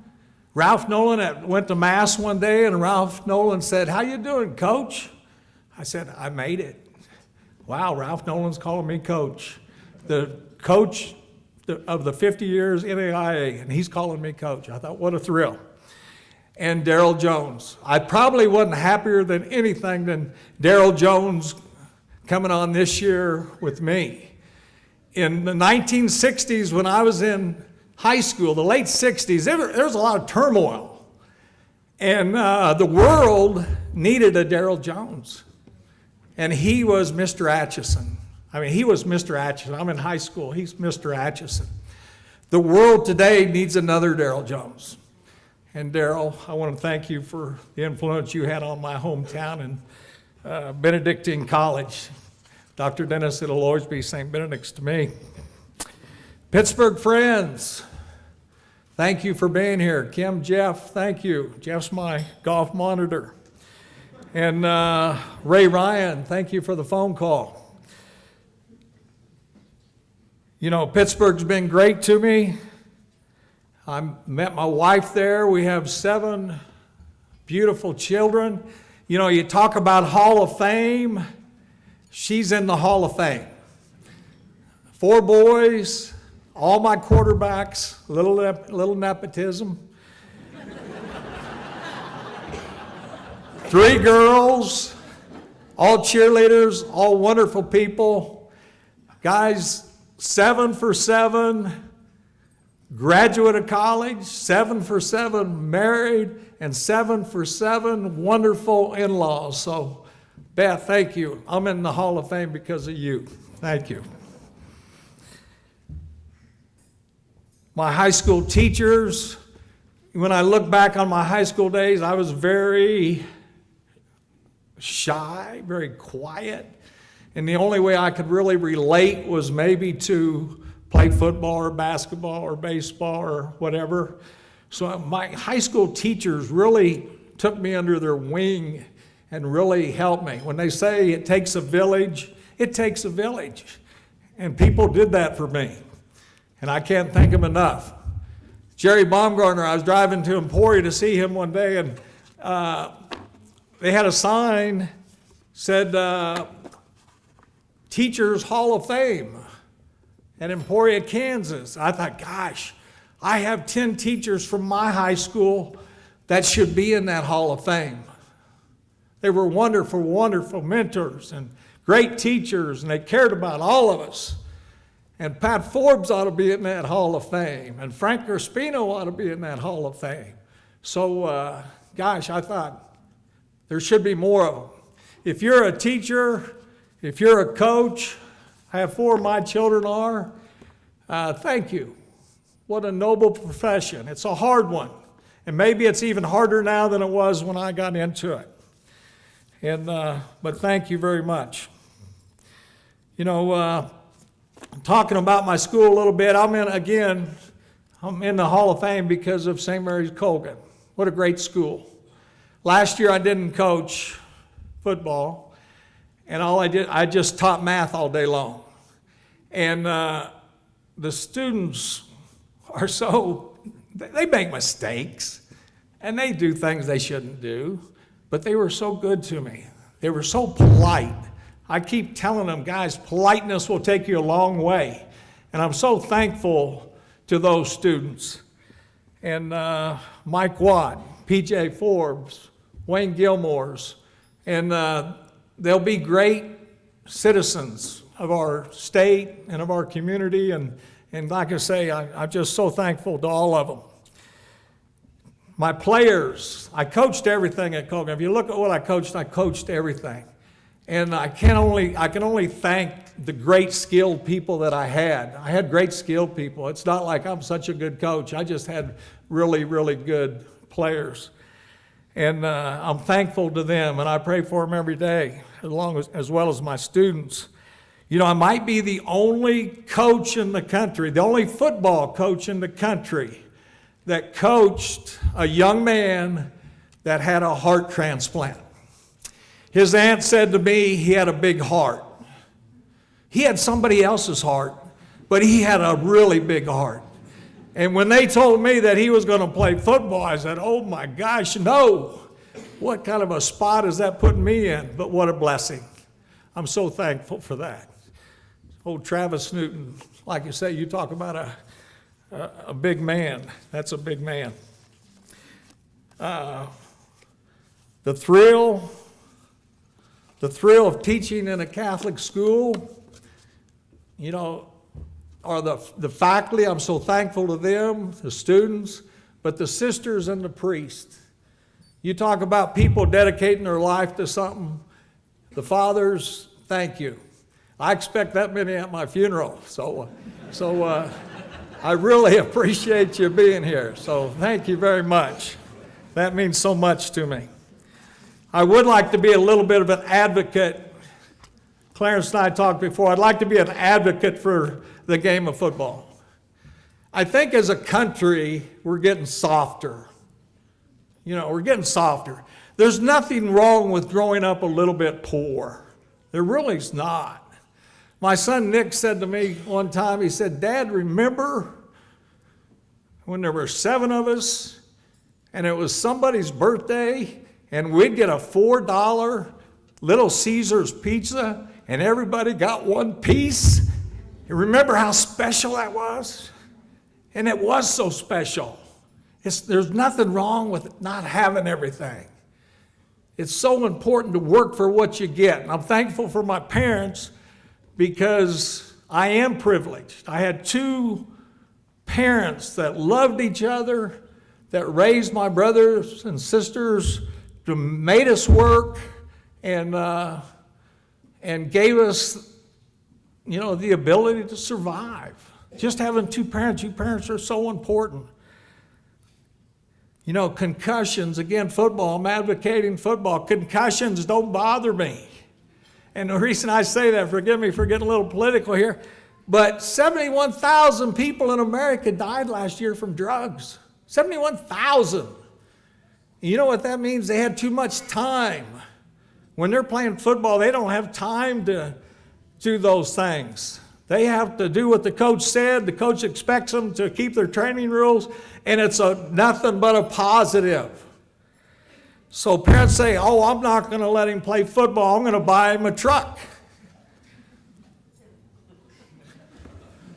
Ralph Nolan went to Mass one day, and Ralph Nolan said, "How you doing, Coach?" I said, "I made it." Wow, Ralph Nolan's calling me Coach. The coach of the 50 years NAIA, and he's calling me Coach. I thought, what a thrill. And Darryl Jones. I probably wasn't happier than anything than Darryl Jones coming on this year with me. In the 1960s, when I was in high school, the late 60s, there was a lot of turmoil. And the world needed a Darryl Jones. And he was Mr. Atchison. I mean, he was Mr. Atchison. I'm in high school. He's Mr. Atchison. The world today needs another Darryl Jones. And Darryl, I want to thank you for the influence you had on my hometown and Benedictine College. Dr. Dennis, it'll always be St. Benedict's to me. Pittsburgh friends, thank you for being here. Kim, Jeff, thank you. Jeff's my golf monitor. And Ray Ryan, thank you for the phone call. You know, Pittsburgh's been great to me. I met my wife there. We have 7 beautiful children. You know, you talk about Hall of Fame. She's in the Hall of Fame. 4 boys, all my quarterbacks, little nepotism. 3 girls, all cheerleaders, all wonderful people. Guys, 7 for 7, graduate of college, 7 for 7 married, and 7 for 7 wonderful in-laws. So, Beth, thank you. I'm in the Hall of Fame because of you. Thank you. My high school teachers, when I look back on my high school days, I was very shy, very quiet. And the only way I could really relate was maybe to play football or basketball or baseball or whatever. So my high school teachers really took me under their wing and really helped me. When they say it takes a village, it takes a village. And people did that for me. And I can't thank them enough. Jerry Baumgartner, I was driving to Emporia to see him one day, and they had a sign said, Teachers Hall of Fame at Emporia, Kansas. I thought, gosh, I have 10 teachers from my high school that should be in that Hall of Fame. They were wonderful, wonderful mentors and great teachers, and they cared about all of us. And Pat Forbes ought to be in that Hall of Fame, and Frank Crispino ought to be in that Hall of Fame. So, gosh, I thought there should be more of them. If you're a teacher, if you're a coach, I have 4 of my children are, thank you. What a noble profession. It's a hard one. And maybe it's even harder now than it was when I got into it. And but thank you very much. You know, talking about my school a little bit, I'm in the Hall of Fame because of St. Mary's Colgan. What a great school. Last year I didn't coach football, and I just taught math all day long. And the students are they make mistakes, and they do things they shouldn't do, but they were so good to me. They were so polite. I keep telling them, guys, politeness will take you a long way. And I'm so thankful to those students. And Mike Watt, P.J. Forbes, Wayne Gilmore's, and they'll be great citizens of our state and of our community. And like I say, I'm just so thankful to all of them. My players, I coached everything at Colgan. If you look at what I coached everything. And I can only thank the great skilled people that I had. I had great skilled people. It's not like I'm such a good coach. I just had really, really good players. And I'm thankful to them, and I pray for them every day, as well as my students. You know, I might be the only coach in the country, the only football coach in the country that coached a young man that had a heart transplant. His aunt said to me he had a big heart. He had somebody else's heart, but he had a really big heart. And when they told me that he was going to play football, I said, oh my gosh, no. What kind of a spot is that putting me in? But what a blessing. I'm so thankful for that. Old Travis Newton, like you say, you talk about a big man. That's a big man. The thrill of teaching in a Catholic school, you know, are the faculty. I'm so thankful to them, the students, but the sisters and the priests. You talk about people dedicating their life to something. The fathers, thank you. I expect that many at my funeral, so I really appreciate you being here. So thank you very much. That means so much to me. I would like to be a little bit of an advocate. Clarence and I talked before. I'd like to be an advocate for the game of football. I think as a country, we're getting softer. You know, we're getting softer. There's nothing wrong with growing up a little bit poor. There really is not. My son Nick said to me one time, he said, Dad, remember when there were 7 of us and it was somebody's birthday and we'd get a $4 Little Caesars pizza and everybody got one piece? You remember how special that was? And it was so special. There's nothing wrong with not having everything. It's so important to work for what you get. And I'm thankful for my parents because I am privileged. I had 2 parents that loved each other, that raised my brothers and sisters, that made us work, and gave us, you know, the ability to survive. Just having 2 parents, you parents are so important. You know, concussions, again, football, I'm advocating football. Concussions don't bother me. And the reason I say that, forgive me for getting a little political here, but 71,000 people in America died last year from drugs. 71,000. You know what that means? They had too much time. When they're playing football, they don't have time to do those things. They have to do what the coach said. The coach expects them to keep their training rules, and it's nothing but a positive. So parents say, oh, I'm not going to let him play football. I'm going to buy him a truck.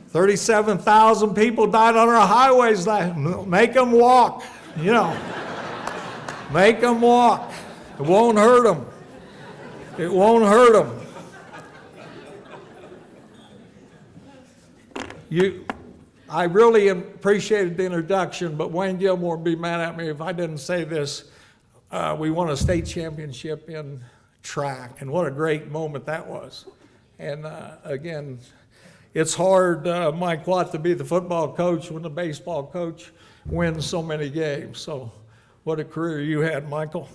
37,000 people died on our highways. Make them walk, you know. Make them walk. It won't hurt them. It won't hurt them. I really appreciated the introduction, but Wayne Gilmore would be mad at me if I didn't say this. We won a state championship in track, and what a great moment that was. And again, it's hard, Mike Watt, to be the football coach when the baseball coach wins so many games. So what a career you had, Michael.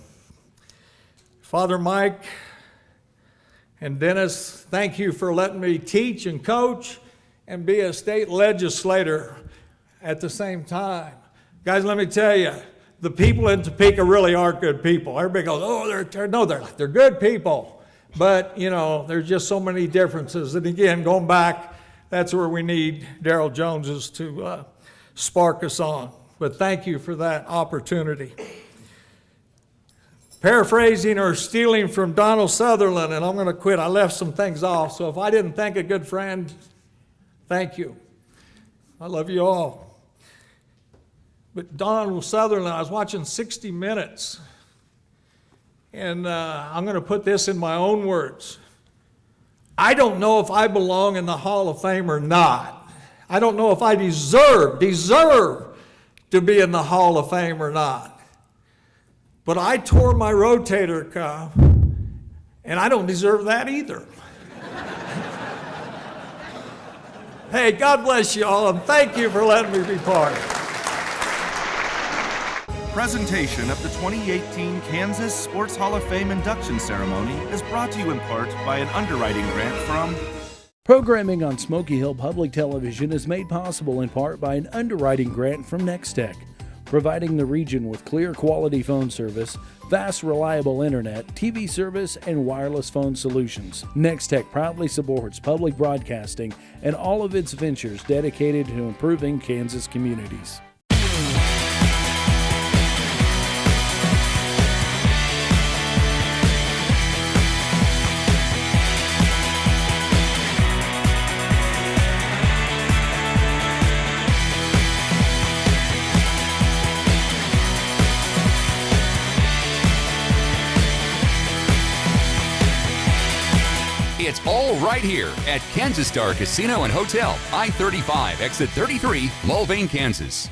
Father Mike and Dennis, thank you for letting me teach and coach and be a state legislator at the same time. Guys, let me tell you, the people in Topeka really aren't good people. Everybody goes, oh, they're good people. But, you know, there's just so many differences. And again, going back, that's where we need Darryl Joneses to spark us on. But thank you for that opportunity. Paraphrasing or stealing from Donald Sutherland, and I'm going to quit. I left some things off, so if I didn't thank a good friend, thank you. I love you all. But Donald Sutherland, I was watching 60 Minutes, and I'm going to put this in my own words. I don't know if I belong in the Hall of Fame or not. I don't know if I deserve to be in the Hall of Fame or not. But I tore my rotator cuff, and I don't deserve that either. Hey, God bless you all, and thank you for letting me be part. Presentation of the 2018 Kansas Sports Hall of Fame induction ceremony is brought to you in part by an underwriting grant from... Programming on Smoky Hill Public Television is made possible in part by an underwriting grant from Nextech, providing the region with clear quality phone service, fast reliable internet, TV service, and wireless phone solutions. Nextech proudly supports public broadcasting and all of its ventures dedicated to improving Kansas communities. It's all right here at Kansas Star Casino and Hotel, I-35, exit 33, Mulvane, Kansas.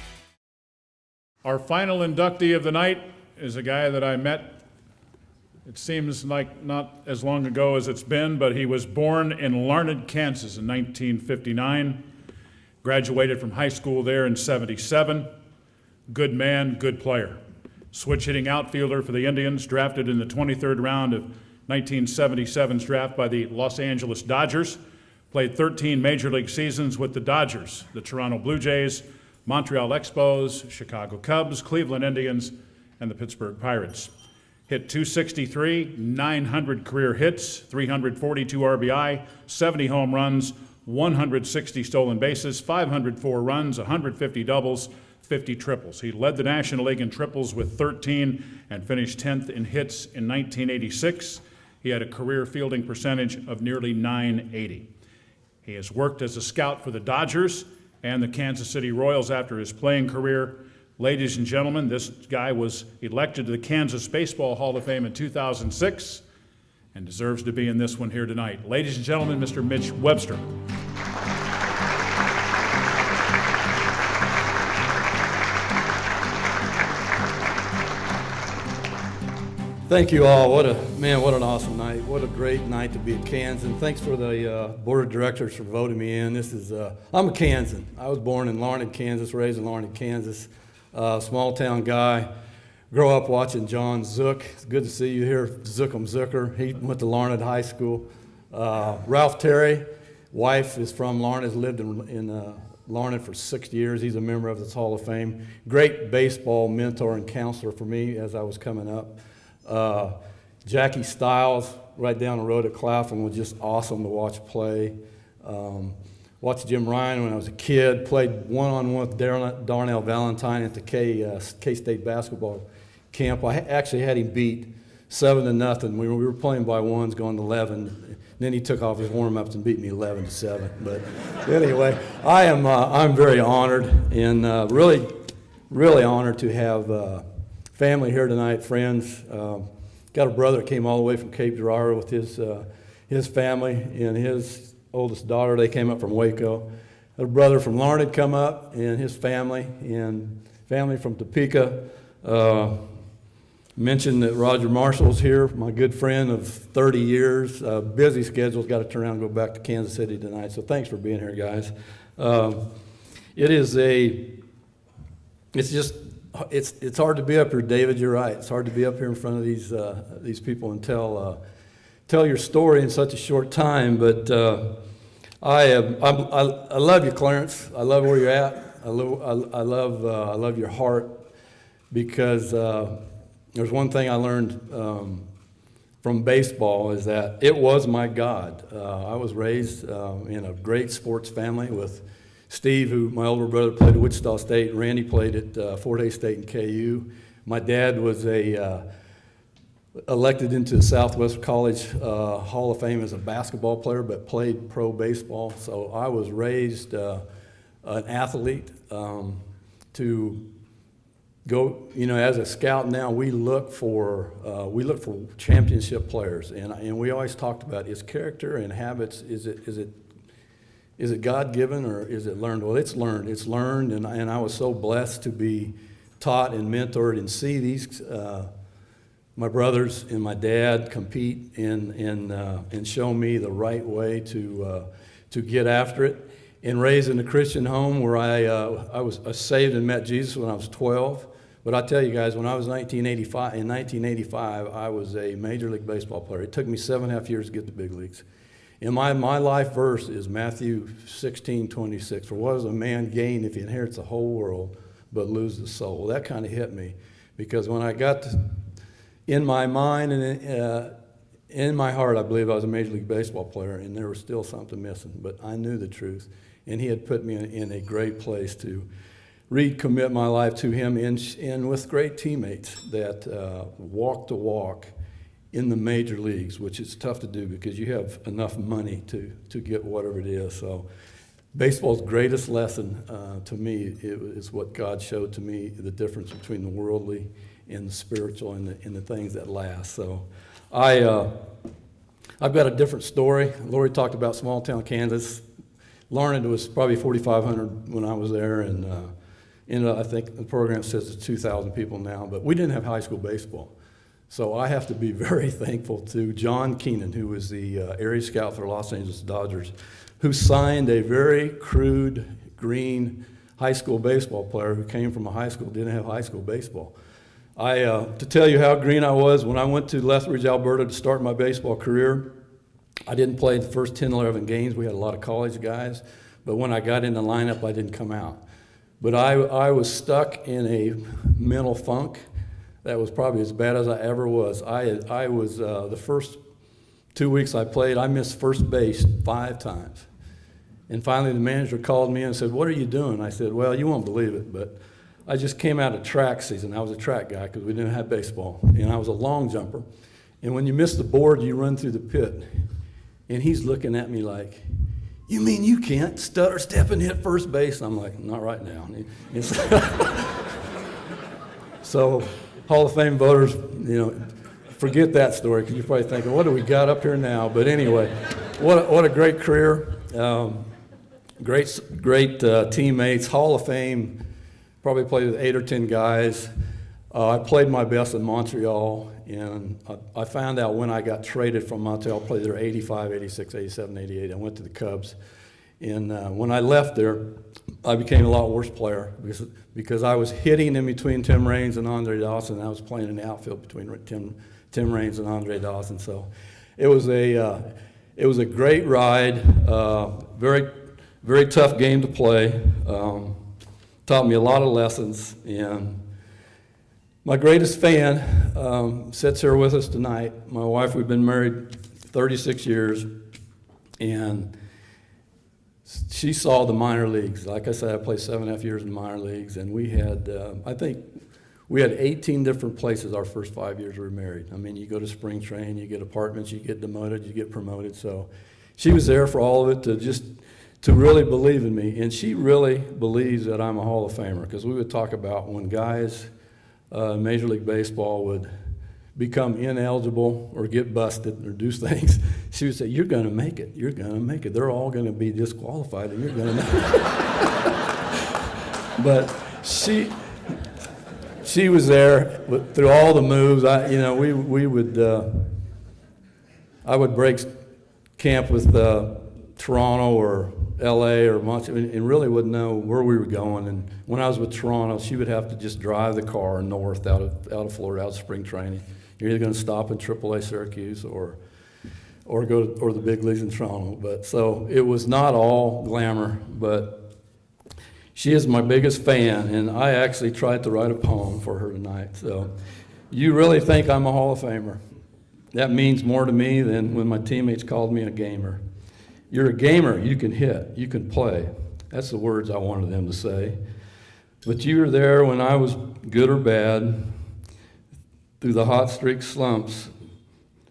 Our final inductee of the night is a guy that I met, it seems like not as long ago as it's been, but he was born in Larned, Kansas in 1959, graduated from high school there in 77. Good man, good player. Switch-hitting outfielder for the Indians, drafted in the 23rd round of 1977's draft by the Los Angeles Dodgers. Played 13 major league seasons with the Dodgers, the Toronto Blue Jays, Montreal Expos, Chicago Cubs, Cleveland Indians, and the Pittsburgh Pirates. Hit .263, 900 career hits, 342 RBI, 70 home runs, 160 stolen bases, 504 runs, 150 doubles, 50 triples. He led the National League in triples with 13 and finished 10th in hits in 1986. He had a career fielding percentage of nearly .980. He has worked as a scout for the Dodgers and the Kansas City Royals after his playing career. Ladies and gentlemen, this guy was elected to the Kansas Baseball Hall of Fame in 2006 and deserves to be in this one here tonight. Ladies and gentlemen, Mr. Mitch Webster. Thank you all. What an awesome night. What a great night to be at Kansas. And thanks for the board of directors for voting me in. I'm a Kansan. I was born in Larned, Kansas, raised in Larned, Kansas. Small town guy. Grew up watching John Zook. It's good to see you here, Zookum Zooker. He went to Larned High School. Ralph Terry, wife is from Larned, has lived in Larned for 6 years. He's a member of this Hall of Fame. Great baseball mentor and counselor for me as I was coming up. Jackie Stiles, right down the road at Claflin, was just awesome to watch play. Watched Jim Ryan when I was a kid, played one-on-one with Darnell Valentine at the K-State basketball camp. I actually had him beat 7-0. We were playing by ones going to 11. Then he took off his warm-ups and beat me 11-7. But anyway, I'm very honored and really honored to have family here tonight, friends. Got a brother that came all the way from Cape Girardeau with his family and his oldest daughter. They came up from Waco. A brother from Larned come up and his family, and family from Topeka. Mentioned that Roger Marshall's here, my good friend of 30 years. Busy schedule's got to turn around and go back to Kansas City tonight. So thanks for being here, guys. It's hard to be up here, David. You're right. It's hard to be up here in front of these people and tell your story in such a short time. But I love you, Clarence. I love where you're at. I love your heart. because there's one thing I learned from baseball is that it was my God. I was raised in a great sports family with Steve, who my older brother played at Wichita State, and Randy played at Fort Hays State and KU. My dad was elected into the Southwestern College Hall of Fame as a basketball player, but played pro baseball. So I was raised an athlete to go, as a scout now, we look for championship players, and we always talked about is character and habits, is it God-given or is it learned? Well, it's learned, and I was so blessed to be taught and mentored and see these my brothers and my dad compete and show me the right way to get after it. And raised in a Christian home where I was saved and met Jesus when I was 12. But I tell you guys, when I was in 1985, I was a Major League Baseball player. It took me 7.5 years to get to the big leagues. And my life verse is Matthew 16:26. For what does a man gain if he inherits the whole world but loses his soul? Well, that kind of hit me, because when I got in my mind and in my heart, I believe I was a Major League Baseball player, and there was still something missing. But I knew the truth, and he had put me in a great place to recommit my life to him, and with great teammates that walk the walk in the major leagues, which is tough to do because you have enough money to get whatever it is. So baseball's greatest lesson to me is what God showed to me, the difference between the worldly and the spiritual and the things that last. So I've got a different story. Laurie talked about small town Kansas. Larned was probably 4,500 when I was there, and I think the program says it's 2,000 people now, but we didn't have high school baseball. So I have to be very thankful to John Keenan, who was the area scout for Los Angeles Dodgers, who signed a very crude green high school baseball player who came from a high school, didn't have high school baseball. To tell you how green I was, when I went to Lethbridge, Alberta to start my baseball career, I didn't play the first 10, 11 games. We had a lot of college guys, but when I got in the lineup, I didn't come out. But I was stuck in a mental funk that was probably as bad as I ever was. I was the first 2 weeks I played, I missed first base 5 times. And finally the manager called me and said, "What are you doing?" I said, "Well, you won't believe it, but I just came out of track season." I was a track guy because we didn't have baseball, and I was a long jumper. And when you miss the board, you run through the pit. And he's looking at me like, "You mean you can't stutter, step, and hit first base?" I'm like, "Not right now." So Hall of Fame voters, forget that story, because you're probably thinking, what do we got up here now? But anyway, what a great career. Great teammates. Hall of Fame, probably played with 8 or 10 guys. I played my best in Montreal, and I found out when I got traded from Montreal, I played there 85, 86, 87, 88. I went to the Cubs. And when I left there, I became a lot worse player because I was hitting in between Tim Raines and Andre Dawson. And I was playing in the outfield between Tim Raines and Andre Dawson. So it was a great ride. Very, very tough game to play. Taught me a lot of lessons. And my greatest fan sits here with us tonight. My wife, we've been married 36 years, and she saw the minor leagues. Like I said, I played 7.5 years in the minor leagues, and we had, I think, we had 18 different places our first 5 years we were married. I mean, you go to spring training, you get apartments, you get demoted, you get promoted. So she was there for all of it to really believe in me, and she really believes that I'm a Hall of Famer, because we would talk about when guys in Major League Baseball would become ineligible or get busted or do things, she would say, "You're going to make it. You're going to make it. They're all going to be disqualified, and you're going to make it." But she was there through all the moves. I would break camp with Toronto or L.A. or Montreal, and really wouldn't know where we were going. And when I was with Toronto, she would have to just drive the car north out of Florida, out of spring training. You're either going to stop in AAA Syracuse or the big leagues in Toronto. But so it was not all glamour, but She is my biggest fan, and I actually tried to write a poem for her tonight. So you really think I'm a Hall of Famer? That means more to me than when my teammates called me a gamer. You're a gamer, you can hit, you can play. That's the words I wanted them to say. But you were there when I was good or bad, through the hot streak slumps,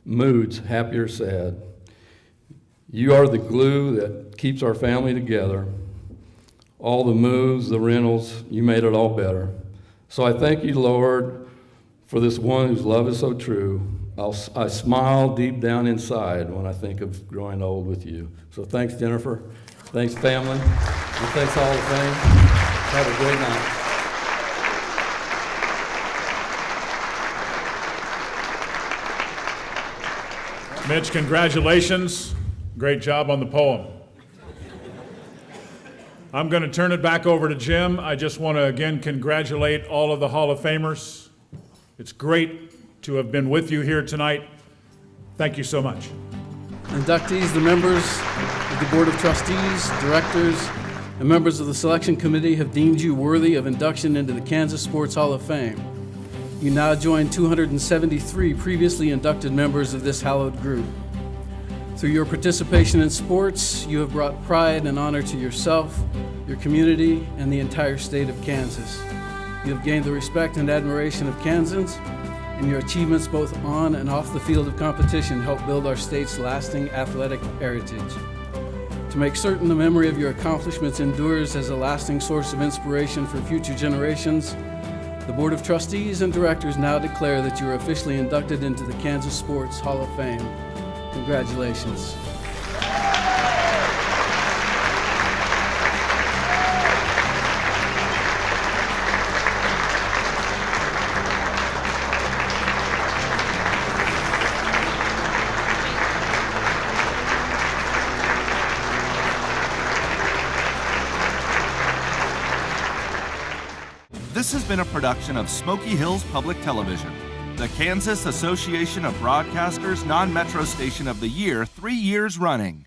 moods, happy or sad. You are the glue that keeps our family together. All the moves, the rentals, you made it all better. So I thank you, Lord, for this one whose love is so true. I smile deep down inside when I think of growing old with you. So thanks, Jennifer. Thanks, family. And thanks, Hall of Fame. Have a great night. Mitch, congratulations. Great job on the poem. I'm going to turn it back over to Jim. I just want to again congratulate all of the Hall of Famers. It's great to have been with you here tonight. Thank you so much. Inductees, the members of the Board of Trustees, directors, and members of the selection committee have deemed you worthy of induction into the Kansas Sports Hall of Fame. You now join 273 previously inducted members of this hallowed group. Through your participation in sports, you have brought pride and honor to yourself, your community, and the entire state of Kansas. You have gained the respect and admiration of Kansans, and your achievements both on and off the field of competition help build our state's lasting athletic heritage. To make certain the memory of your accomplishments endures as a lasting source of inspiration for future generations, the Board of Trustees and Directors now declare that you are officially inducted into the Kansas Sports Hall of Fame. Congratulations. This has been a production of Smoky Hills Public Television, the Kansas Association of Broadcasters non-metro station of the year 3 years running.